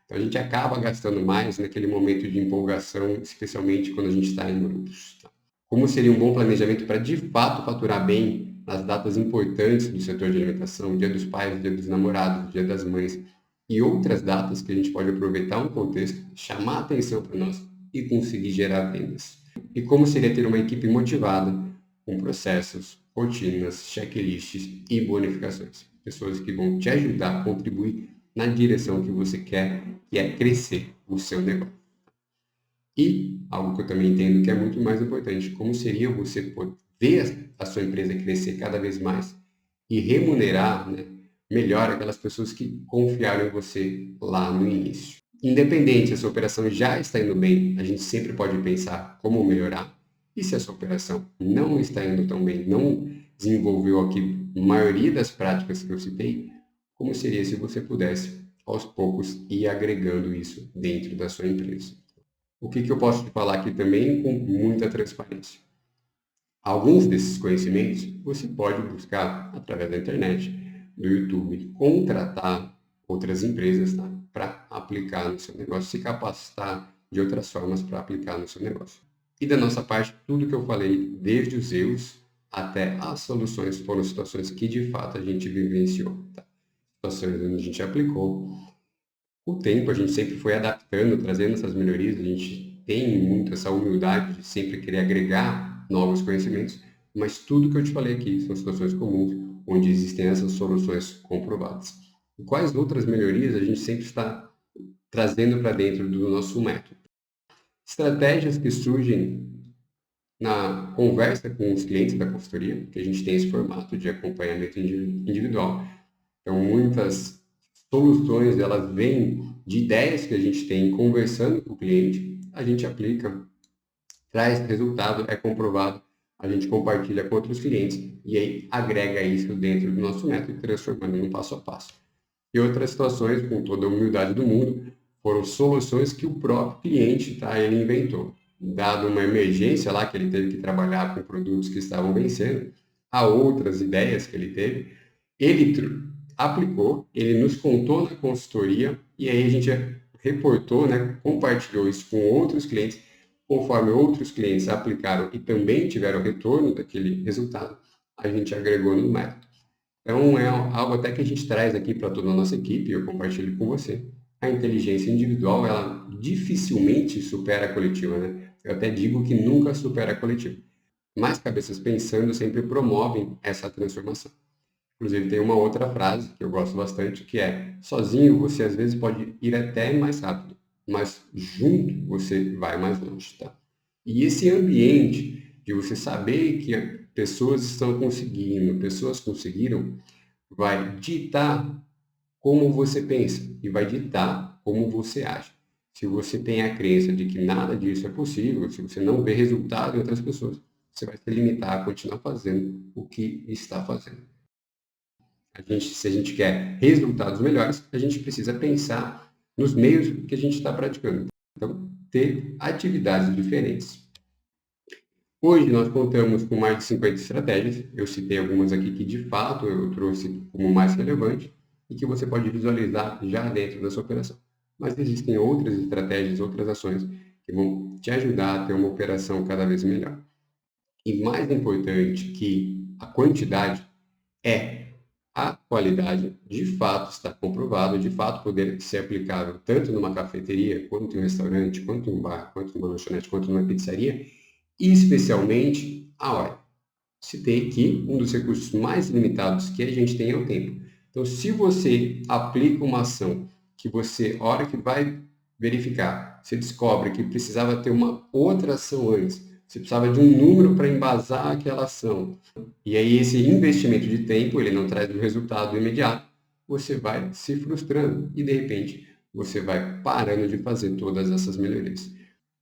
Então, a gente acaba gastando mais naquele momento de empolgação, especialmente quando a gente está em grupos. Tá? Como seria um bom planejamento para, de fato, faturar bem nas datas importantes do setor de alimentação, Dia dos Pais, Dia dos Namorados, Dia das Mães e outras datas que a gente pode aproveitar um contexto, chamar atenção para nós e conseguir gerar vendas. E como seria ter uma equipe motivada, com processos, rotinas, checklists e bonificações. Pessoas que vão te ajudar a contribuir na direção que você quer, que é crescer o seu negócio. E algo que eu também entendo que é muito mais importante, como seria você poder ver a sua empresa crescer cada vez mais e remunerar, né, melhor aquelas pessoas que confiaram em você lá no início. Independente se a sua operação já está indo bem, a gente sempre pode pensar como melhorar. E se a sua operação não está indo tão bem, não desenvolveu aqui a maioria das práticas que eu citei, como seria se você pudesse, aos poucos, ir agregando isso dentro da sua empresa? O que eu posso te falar aqui também com muita transparência? Alguns desses conhecimentos você pode buscar através da internet, do YouTube, contratar outras empresas, tá, para aplicar no seu negócio, se capacitar de outras formas para aplicar no seu negócio. E da nossa parte, tudo que eu falei, desde os erros até as soluções, foram situações que de fato a gente vivenciou. Tá? Situações onde a gente aplicou. Com o tempo, a gente sempre foi adaptando, trazendo essas melhorias, a gente tem muito essa humildade de sempre querer agregar novos conhecimentos, mas tudo que eu te falei aqui são situações comuns, onde existem essas soluções comprovadas. E quais outras melhorias a gente sempre está trazendo para dentro do nosso método? Estratégias que surgem na conversa com os clientes da consultoria, que a gente tem esse formato de acompanhamento individual. Então, muitas soluções, elas vêm de ideias que a gente tem conversando com o cliente, a gente aplica, traz resultado, é comprovado, a gente compartilha com outros clientes e aí agrega isso dentro do nosso método, transformando num passo a passo. E outras situações, com toda a humildade do mundo, foram soluções que o próprio cliente, tá, ele inventou. Dado uma emergência lá que ele teve que trabalhar com produtos que estavam vencendo, há outras ideias que ele teve, ele aplicou, ele nos contou na consultoria e aí a gente reportou, né, compartilhou isso com outros clientes, conforme outros clientes aplicaram e também tiveram retorno daquele resultado, a gente agregou no método. Então, é algo até que a gente traz aqui para toda a nossa equipe, eu compartilho com você. A inteligência individual, ela dificilmente supera a coletiva, né? Eu até digo que nunca supera a coletiva. Mas cabeças pensando sempre promovem essa transformação. Inclusive, tem uma outra frase que eu gosto bastante, que é: sozinho você às vezes pode ir até mais rápido, mas junto você vai mais longe, tá? E esse ambiente de você saber que pessoas estão conseguindo, pessoas conseguiram, vai ditar como você pensa e vai ditar como você age. Se você tem a crença de que nada disso é possível, se você não vê resultado em outras pessoas, você vai se limitar a continuar fazendo o que está fazendo. Se a gente quer resultados melhores, a gente precisa pensar nos meios que a gente está praticando. Então, ter atividades diferentes. Hoje nós contamos com mais de 50 estratégias. Eu citei algumas aqui que de fato eu trouxe como mais relevante e que você pode visualizar já dentro da sua operação. Mas existem outras estratégias, outras ações que vão te ajudar a ter uma operação cada vez melhor. E mais importante que a quantidade é a qualidade, de fato está comprovado, de fato poder ser aplicável tanto numa cafeteria, quanto em um restaurante, quanto em um bar, quanto numa lanchonete, quanto numa pizzaria, e especialmente a hora. Citei que um dos recursos mais limitados que a gente tem é o tempo. Então, se você aplica uma ação que você, a hora que vai verificar, você descobre que precisava ter uma outra ação antes, você precisava de um número para embasar aquela ação, e aí esse investimento de tempo, ele não traz um resultado imediato, você vai se frustrando e de repente você vai parando de fazer todas essas melhorias.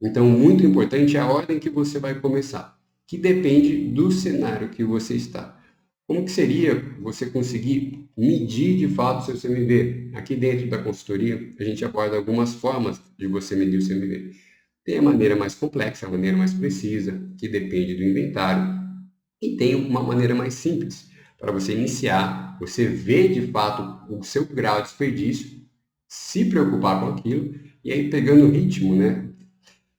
Então, muito importante é a ordem que você vai começar, que depende do cenário que você está. Como que seria você conseguir medir de fato o seu CMV? Aqui dentro da consultoria, a gente aborda algumas formas de você medir o CMV. Tem a maneira mais complexa, a maneira mais precisa, que depende do inventário, e tem uma maneira mais simples para você iniciar, você ver de fato o seu grau de desperdício, se preocupar com aquilo, e aí pegando o ritmo, né?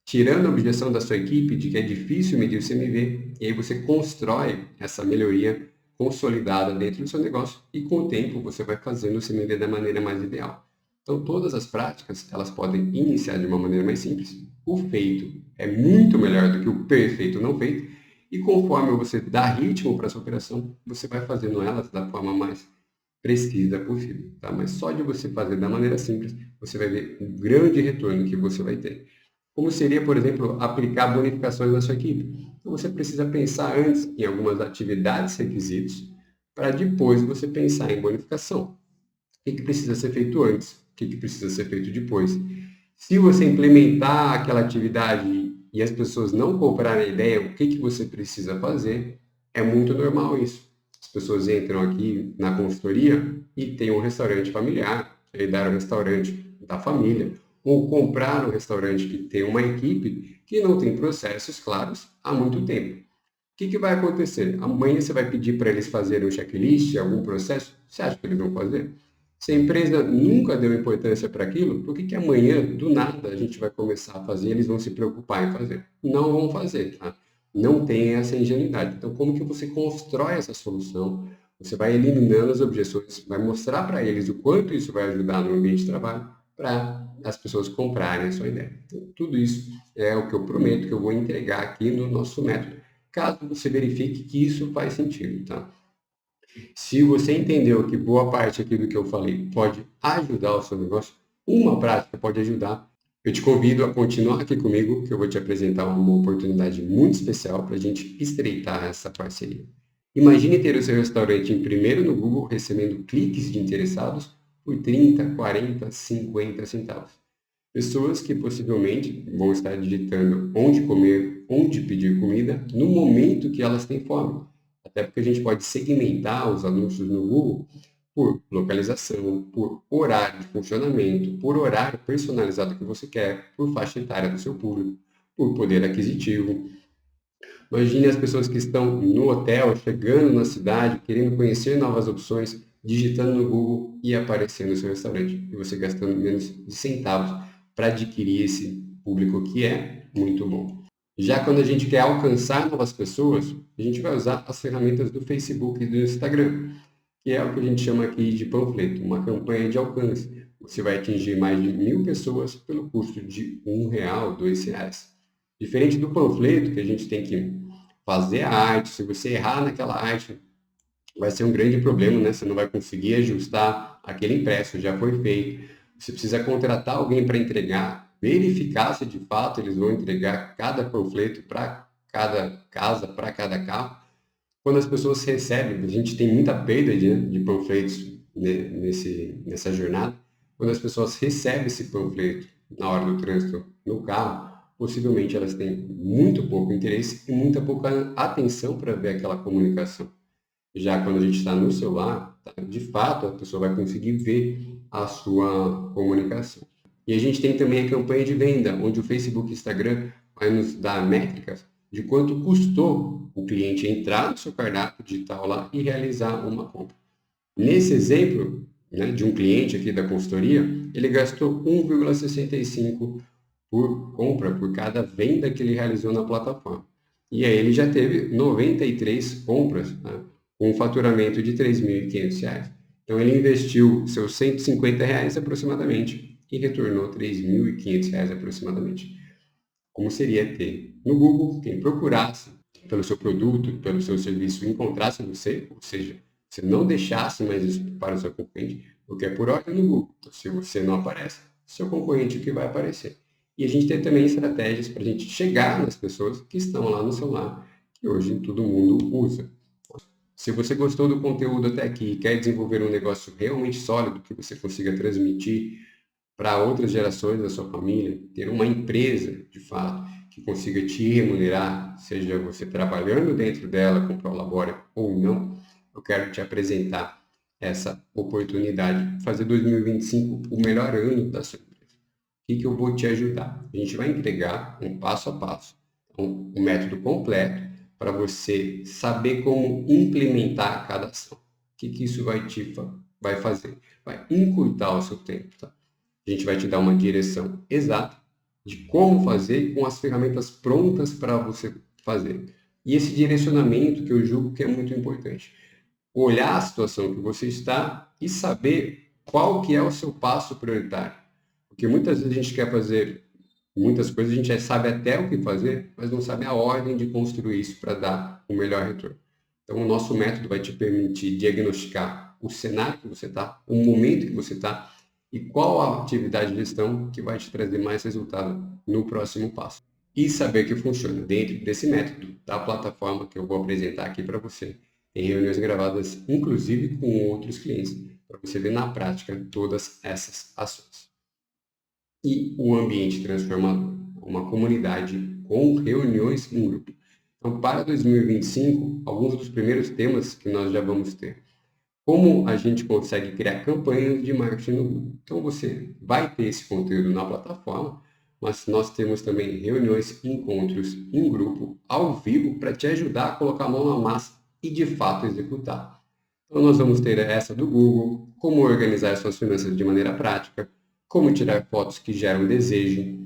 Tirando a objeção da sua equipe de que é difícil medir o CMV, e aí você constrói essa melhoria consolidada dentro do seu negócio e com o tempo você vai fazendo o CMV da maneira mais ideal. Então todas as práticas, elas podem iniciar de uma maneira mais simples. O feito é muito melhor do que o perfeito não feito e conforme você dá ritmo para a sua operação, você vai fazendo elas da forma mais precisa possível, tá? Mas só de você fazer da maneira simples, você vai ver o grande retorno que você vai ter. Como seria, por exemplo, aplicar bonificações na sua equipe? Então, você precisa pensar antes em algumas atividades, requisitos, para depois você pensar em bonificação. O que precisa ser feito antes? O que precisa ser feito depois? Se você implementar aquela atividade e as pessoas não comprarem a ideia, o que você precisa fazer, é muito normal isso. As pessoas entram aqui na consultoria e tem um restaurante familiar, heredaram um restaurante da família, ou comprar um restaurante que tem uma equipe que não tem processos claros há muito tempo. O que vai acontecer? Amanhã você vai pedir para eles fazerem um checklist, algum processo? Você acha que eles vão fazer? Se a empresa nunca deu importância para aquilo, por que amanhã, do nada, a gente vai começar a fazer e eles vão se preocupar em fazer? Não vão fazer, tá? Não tem essa ingenuidade. Então, como que você constrói essa solução? Você vai eliminando as objeções, vai mostrar para eles o quanto isso vai ajudar no ambiente de trabalho para as pessoas comprarem a sua ideia. Então, tudo isso é o que eu prometo que eu vou entregar aqui no nosso método, caso você verifique que isso faz sentido, tá? Se você entendeu que boa parte aqui do que eu falei pode ajudar o seu negócio, uma prática pode ajudar, eu te convido a continuar aqui comigo, que eu vou te apresentar uma oportunidade muito especial para a gente estreitar essa parceria. Imagine ter o seu restaurante em primeiro no Google, recebendo cliques de interessados por 30, 40, 50 centavos. Pessoas que possivelmente vão estar digitando onde comer, onde pedir comida, no momento que elas têm fome. Até porque a gente pode segmentar os anúncios no Google por localização, por horário de funcionamento, por horário personalizado que você quer, por faixa etária do seu público, por poder aquisitivo. Imagine as pessoas que estão no hotel, chegando na cidade, querendo conhecer novas opções, digitando no Google e aparecendo no seu restaurante. E você gastando menos de centavos para adquirir esse público que é muito bom. Já quando a gente quer alcançar novas pessoas, a gente vai usar as ferramentas do Facebook e do Instagram, que é o que a gente chama aqui de panfleto, uma campanha de alcance. Você vai atingir mais de 1.000 pessoas pelo custo de R$ 1, R$ 2. Diferente do panfleto, que a gente tem que fazer a arte, se você errar naquela arte, vai ser um grande problema, né? Você não vai conseguir ajustar aquele impresso, já foi feito. Você precisa contratar alguém para entregar, verificar se de fato eles vão entregar cada panfleto para cada casa, para cada carro. Quando as pessoas recebem, a gente tem muita perda de panfletos nessa jornada. Quando as pessoas recebem esse panfleto na hora do trânsito no carro, possivelmente elas têm muito pouco interesse e muita pouca atenção para ver aquela comunicação. Já quando a gente está no celular, tá, de fato, a pessoa vai conseguir ver a sua comunicação. E a gente tem também a campanha de venda, onde o Facebook e o Instagram vai nos dar métricas de quanto custou o cliente entrar no seu cardápio digital lá e realizar uma compra. Nesse exemplo, né, de um cliente aqui da consultoria, ele gastou 1,65 por compra, por cada venda que ele realizou na plataforma. E aí ele já teve 93 compras, né, com um faturamento de R$ 3.500. Então ele investiu seus R$ 150 aproximadamente e retornou R$ 3.500 aproximadamente. Como seria ter no Google quem procurasse pelo seu produto, pelo seu serviço, encontrasse você, ou seja, você não deixasse mais isso para o seu concorrente, porque é por ordem no Google. Então, se você não aparece, seu concorrente que vai aparecer. E a gente tem também estratégias para a gente chegar nas pessoas que estão lá no celular, que hoje todo mundo usa. Se você gostou do conteúdo até aqui e quer desenvolver um negócio realmente sólido que você consiga transmitir para outras gerações da sua família, ter uma empresa, de fato, que consiga te remunerar, seja você trabalhando dentro dela com Prolabore ou não, eu quero te apresentar essa oportunidade, fazer 2025 o melhor ano da sua empresa. O que eu vou te ajudar? A gente vai entregar um passo a passo, um método completo para você saber como implementar cada ação. O que isso vai fazer? Vai encurtar o seu tempo, tá? A gente vai te dar uma direção exata de como fazer com as ferramentas prontas para você fazer. E esse direcionamento que eu julgo que é muito importante. Olhar a situação que você está e saber qual que é o seu passo prioritário. Porque muitas vezes a gente quer fazer muitas coisas, a gente já sabe até o que fazer, mas não sabe a ordem de construir isso para dar o melhor retorno. Então, o nosso método vai te permitir diagnosticar o cenário que você está, o momento que você está, e qual a atividade de gestão que vai te trazer mais resultado no próximo passo. E saber que funciona dentro desse método da plataforma que eu vou apresentar aqui para você, em reuniões gravadas, inclusive com outros clientes, para você ver na prática todas essas ações. E o ambiente transformador, uma comunidade com reuniões em grupo. Então, para 2025, alguns dos primeiros temas que nós já vamos ter. Como a gente consegue criar campanhas de marketing no Google. Então, você vai ter esse conteúdo na plataforma, mas nós temos também reuniões e encontros em grupo, ao vivo, para te ajudar a colocar a mão na massa e, de fato, executar. Então, nós vamos ter essa do Google, como organizar suas finanças de maneira prática, como tirar fotos que geram desejo,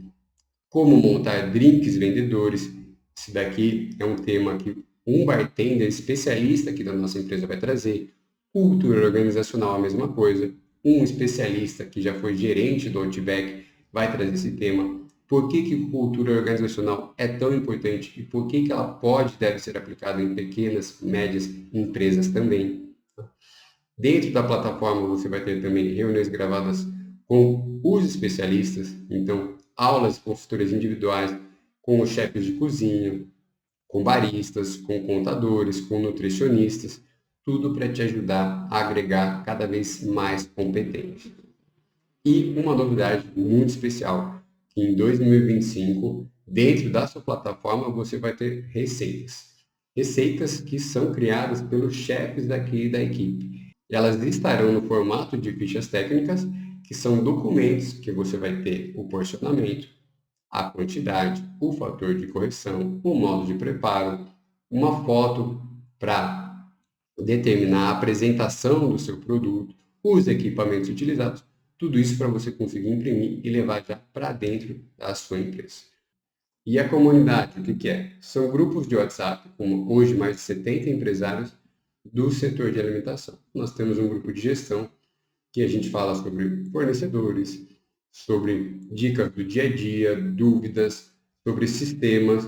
como montar drinks vendedores. Esse daqui é um tema que um bartender especialista aqui da nossa empresa vai trazer. Cultura organizacional, a mesma coisa. Um especialista que já foi gerente do Outback vai trazer esse tema. Por que cultura organizacional é tão importante e por que ela pode e deve ser aplicada em pequenas, médias empresas também. Dentro da plataforma você vai ter também reuniões gravadas com os especialistas, então aulas e consultorias individuais com os chefes de cozinha, com baristas, com contadores, com nutricionistas, tudo para te ajudar a agregar cada vez mais competência. E uma novidade muito especial, que em 2025, dentro da sua plataforma, você vai ter receitas. Receitas que são criadas pelos chefes daqui da equipe. Elas estarão no formato de fichas técnicas, que são documentos que você vai ter o porcionamento, a quantidade, o fator de correção, o modo de preparo, uma foto para determinar a apresentação do seu produto, os equipamentos utilizados, tudo isso para você conseguir imprimir e levar já para dentro da sua empresa. E a comunidade, o que é? São grupos de WhatsApp, com hoje mais de 70 empresários do setor de alimentação. Nós temos um grupo de gestão que a gente fala sobre fornecedores, sobre dicas do dia a dia, dúvidas, sobre sistemas,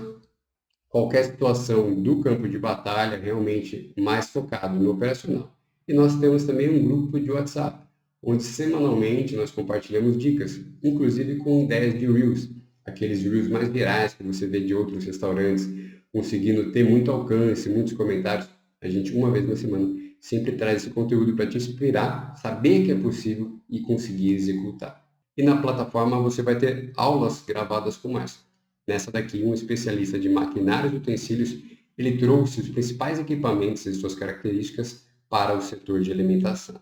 qualquer situação do campo de batalha realmente mais focado no operacional. E nós temos também um grupo de WhatsApp, onde semanalmente nós compartilhamos dicas, inclusive com ideias de Reels, aqueles Reels mais virais que você vê de outros restaurantes, conseguindo ter muito alcance, muitos comentários. A gente, uma vez na semana, sempre traz esse conteúdo para te inspirar, saber que é possível e conseguir executar. E na plataforma você vai ter aulas gravadas com mais. Nessa daqui, um especialista de maquinários e utensílios, ele trouxe os principais equipamentos e suas características para o setor de alimentação.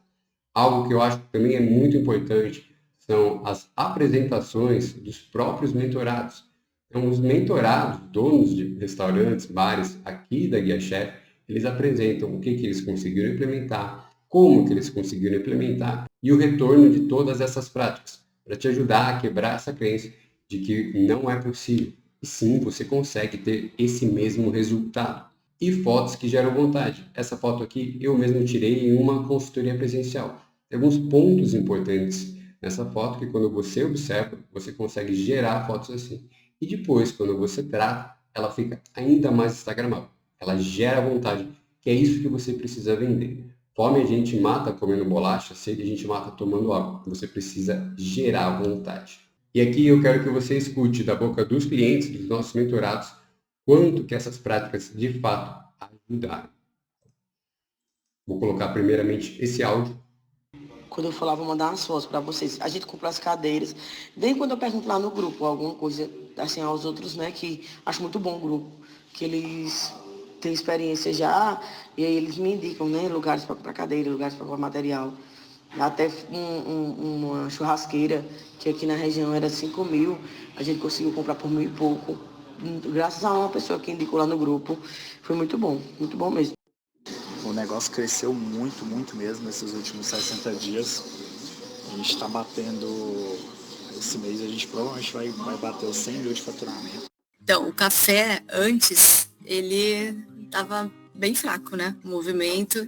Algo que eu acho que também é muito importante são as apresentações dos próprios mentorados. Então, os mentorados, donos de restaurantes, bares aqui da Guia Chef, eles apresentam o que eles conseguiram implementar, como que eles conseguiram implementar e o retorno de todas essas práticas, para te ajudar a quebrar essa crença de que não é possível. E sim, você consegue ter esse mesmo resultado. E fotos que geram vontade. Essa foto aqui eu mesmo tirei em uma consultoria presencial. Tem alguns pontos importantes nessa foto que quando você observa, você consegue gerar fotos assim. E depois, quando você trata, ela fica ainda mais instagramável. Ela gera vontade, que é isso que você precisa vender. Fome a gente mata comendo bolacha, sede a gente mata tomando água. Você precisa gerar vontade. E aqui eu quero que você escute da boca dos clientes, dos nossos mentorados, quanto que essas práticas de fato ajudaram. Vou colocar primeiramente esse áudio. Quando eu falava, vou mandar umas fotos para vocês. A gente compra as cadeiras. Bem quando eu pergunto lá no grupo alguma coisa, assim, aos outros, né, que acho muito bom o grupo, que eles têm experiência já, e aí eles me indicam, né, lugares para comprar cadeira, lugares para comprar material. Até uma churrasqueira, que aqui na região era 5 mil, a gente conseguiu comprar por 1.000 e pouco. Graças a uma pessoa que indicou lá no grupo. Foi muito bom mesmo. O negócio cresceu muito, muito mesmo nesses últimos 60 dias. A gente está batendo, esse mês a gente provavelmente vai bater os 100 mil de faturamento. Então, o café, antes, ele estava bem fraco, né? O movimento,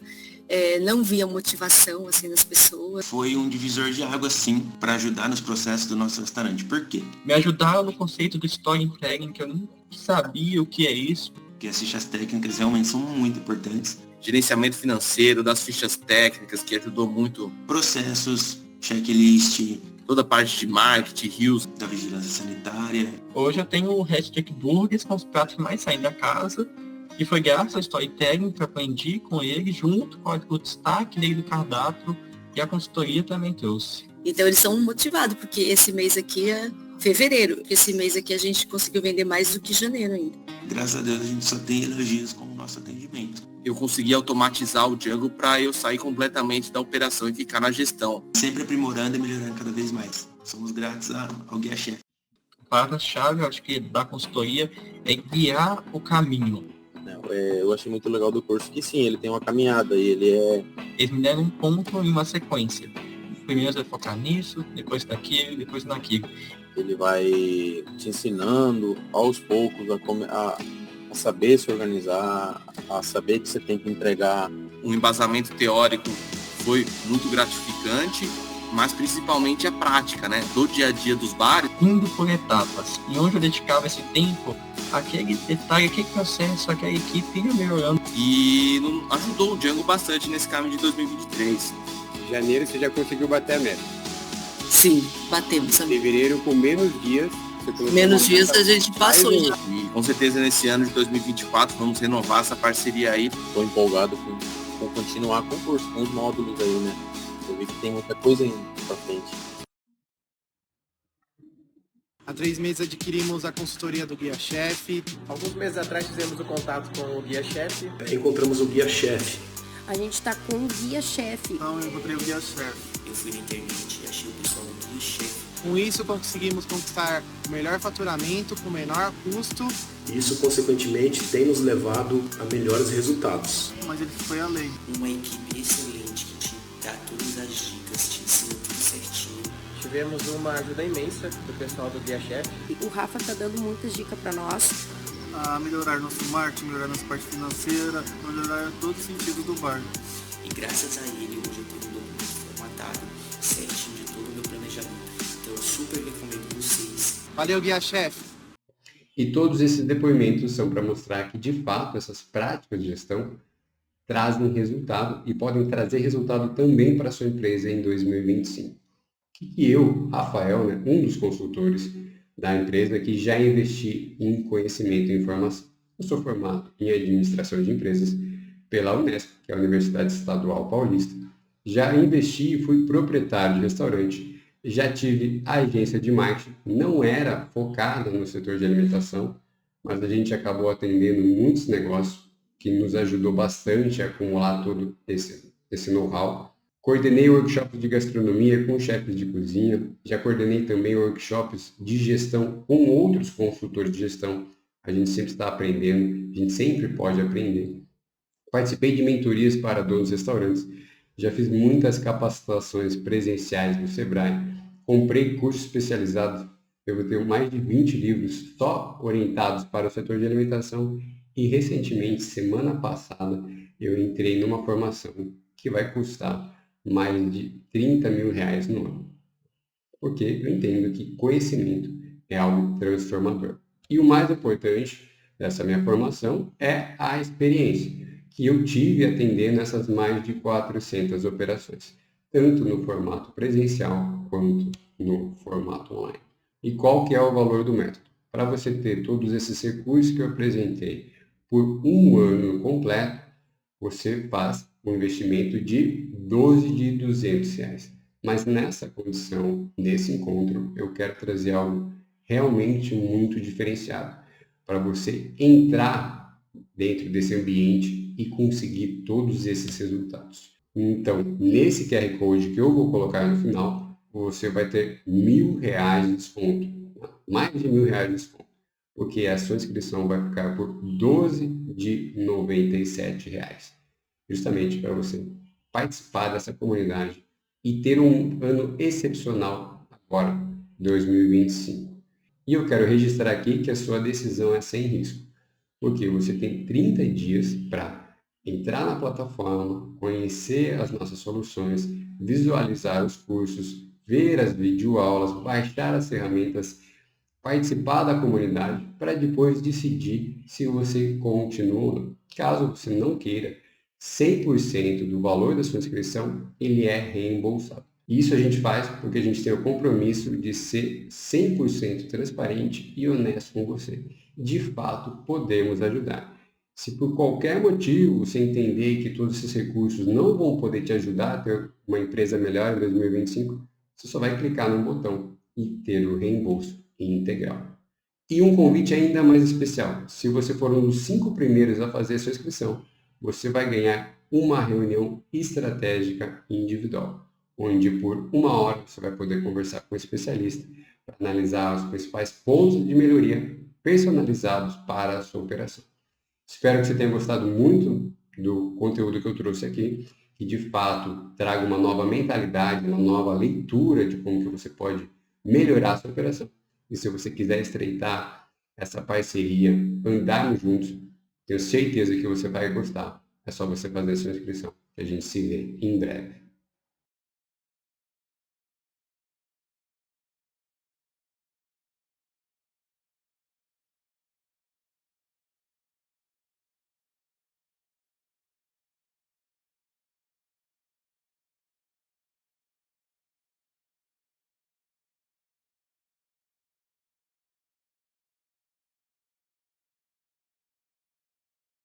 não via motivação, assim, nas pessoas. Foi um divisor de água, sim, para ajudar nos processos do nosso restaurante. Por quê? Me ajudaram no conceito do storytelling, que eu não sabia o que é isso. Porque as fichas técnicas realmente são muito importantes. Gerenciamento financeiro, das fichas técnicas, que ajudou muito. Processos, checklist, toda a parte de marketing, rios, da vigilância sanitária. Hoje eu tenho o hashtag Burgers com os pratos que mais saem da casa, que foi graças ao storytelling que eu aprendi com ele, junto com o destaque dele do cardápio, e a consultoria também trouxe. Então eles são motivados, porque esse mês aqui é fevereiro. Esse mês aqui a gente conseguiu vender mais do que janeiro ainda. Graças a Deus a gente só tem elogios com o nosso atendimento. Eu consegui automatizar o Django para eu sair completamente da operação e ficar na gestão. Sempre aprimorando e melhorando cada vez mais. Somos gratos ao Guia Chef. A palavra-chave, acho que da consultoria, é guiar o caminho. Eu achei muito legal do curso que sim, ele tem uma caminhada e Eles me deram um ponto e uma sequência. Primeiro você vai focar nisso, depois naquilo, depois naquilo. Ele vai te ensinando aos poucos a saber se organizar, a saber que você tem que entregar. Um embasamento teórico foi muito gratificante, mas principalmente a prática, né? Do dia a dia dos bares. Indo por etapas. E onde eu dedicava esse tempo, aquele detalhe, aquele processo, aquela equipe ia melhorando. E ajudou o Django bastante nesse caminho de 2023. Em janeiro você já conseguiu bater a meta. Sim, batemos. Em fevereiro, com menos dias, você colocou Menos uma dias meta a gente passou mais já. E com certeza nesse ano de 2024 vamos renovar essa parceria aí. Estou empolgado com continuar com o curso, com os módulos aí, né? Eu vi que tem muita coisa ainda pra frente. Há 3 meses adquirimos a consultoria do Guia Chef. Alguns meses atrás fizemos o contato com o Guia Chef. Encontramos o Guia Chef. A gente está com o Guia Chef. Então eu encontrei o Guia Chef. Eu fui na internet e achei o pessoal do Guia Chef. Com isso conseguimos conquistar o melhor faturamento com menor custo. Isso, consequentemente, tem nos levado a melhores resultados. Mas ele foi além. Uma equipe excelente que te dá todas as dicas, te ensina tudo certinho. Tivemos uma ajuda imensa do pessoal do Guia Chef. O Rafa está dando muitas dicas para nós. A melhorar nosso marketing, melhorar nossa parte financeira, melhorar todos os sentidos do bar. E graças a ele, hoje eu tenho um documento formatado, certinho de todo o meu planejamento. Então eu super recomendo vocês. Valeu, Guia Chef! E todos esses depoimentos são para mostrar que, de fato, essas práticas de gestão trazem resultado e podem trazer resultado também para a sua empresa em 2025. E eu, Rafael, né, um dos consultores da empresa, que já investi em conhecimento e informação. Eu sou formado em administração de empresas pela Unesp, que é a Universidade Estadual Paulista. Já investi e fui proprietário de restaurante. Já tive agência de marketing, não era focada no setor de alimentação, mas a gente acabou atendendo muitos negócios que nos ajudou bastante a acumular todo esse know-how. Coordenei workshops de gastronomia com chefes de cozinha, já coordenei também workshops de gestão com outros consultores de gestão. A gente sempre está aprendendo, a gente sempre pode aprender. Participei de mentorias para donos de restaurantes, já fiz muitas capacitações presenciais no Sebrae, comprei cursos especializados, eu tenho mais de 20 livros só orientados para o setor de alimentação e recentemente, semana passada, eu entrei numa formação que vai custar mais de R$30 mil no ano. Porque eu entendo que conhecimento é algo transformador. E o mais importante dessa minha formação é a experiência que eu tive atendendo essas mais de 400 operações, tanto no formato presencial quanto no formato online. E qual que é o valor do método? Para você ter todos esses recursos que eu apresentei por um ano completo, você faz um investimento de R$12.200. Mas nessa condição, nesse encontro, eu quero trazer algo realmente muito diferenciado para você entrar dentro desse ambiente e conseguir todos esses resultados. Então, nesse QR Code que eu vou colocar no final, você vai ter R$1.000 de desconto, mais de R$1.000 de desconto, porque a sua inscrição vai ficar por R$12,97, justamente para você participar dessa comunidade e ter um ano excepcional agora, 2025. E eu quero registrar aqui que a sua decisão é sem risco, porque você tem 30 dias para entrar na plataforma, conhecer as nossas soluções, visualizar os cursos, ver as videoaulas, baixar as ferramentas, participar da comunidade, para depois decidir se você continua ou não. Caso você não queira, 100% do valor da sua inscrição ele é reembolsado. Isso a gente faz porque a gente tem o compromisso de ser 100% transparente e honesto com você. De fato, podemos ajudar. Se por qualquer motivo você entender que todos esses recursos não vão poder te ajudar a ter uma empresa melhor em 2025, você só vai clicar no botão e ter o reembolso integral. E um convite ainda mais especial. Se você for um dos 5 primeiros a fazer a sua inscrição, você vai ganhar uma reunião estratégica individual, onde por 1 hora você vai poder conversar com um especialista para analisar os principais pontos de melhoria personalizados para a sua operação. Espero que você tenha gostado muito do conteúdo que eu trouxe aqui, que de fato traga uma nova mentalidade, uma nova leitura de como que você pode melhorar a sua operação. E se você quiser estreitar essa parceria, andarmos juntos, tenho certeza que você vai gostar. É só você fazer a sua inscrição, que a gente se vê em breve.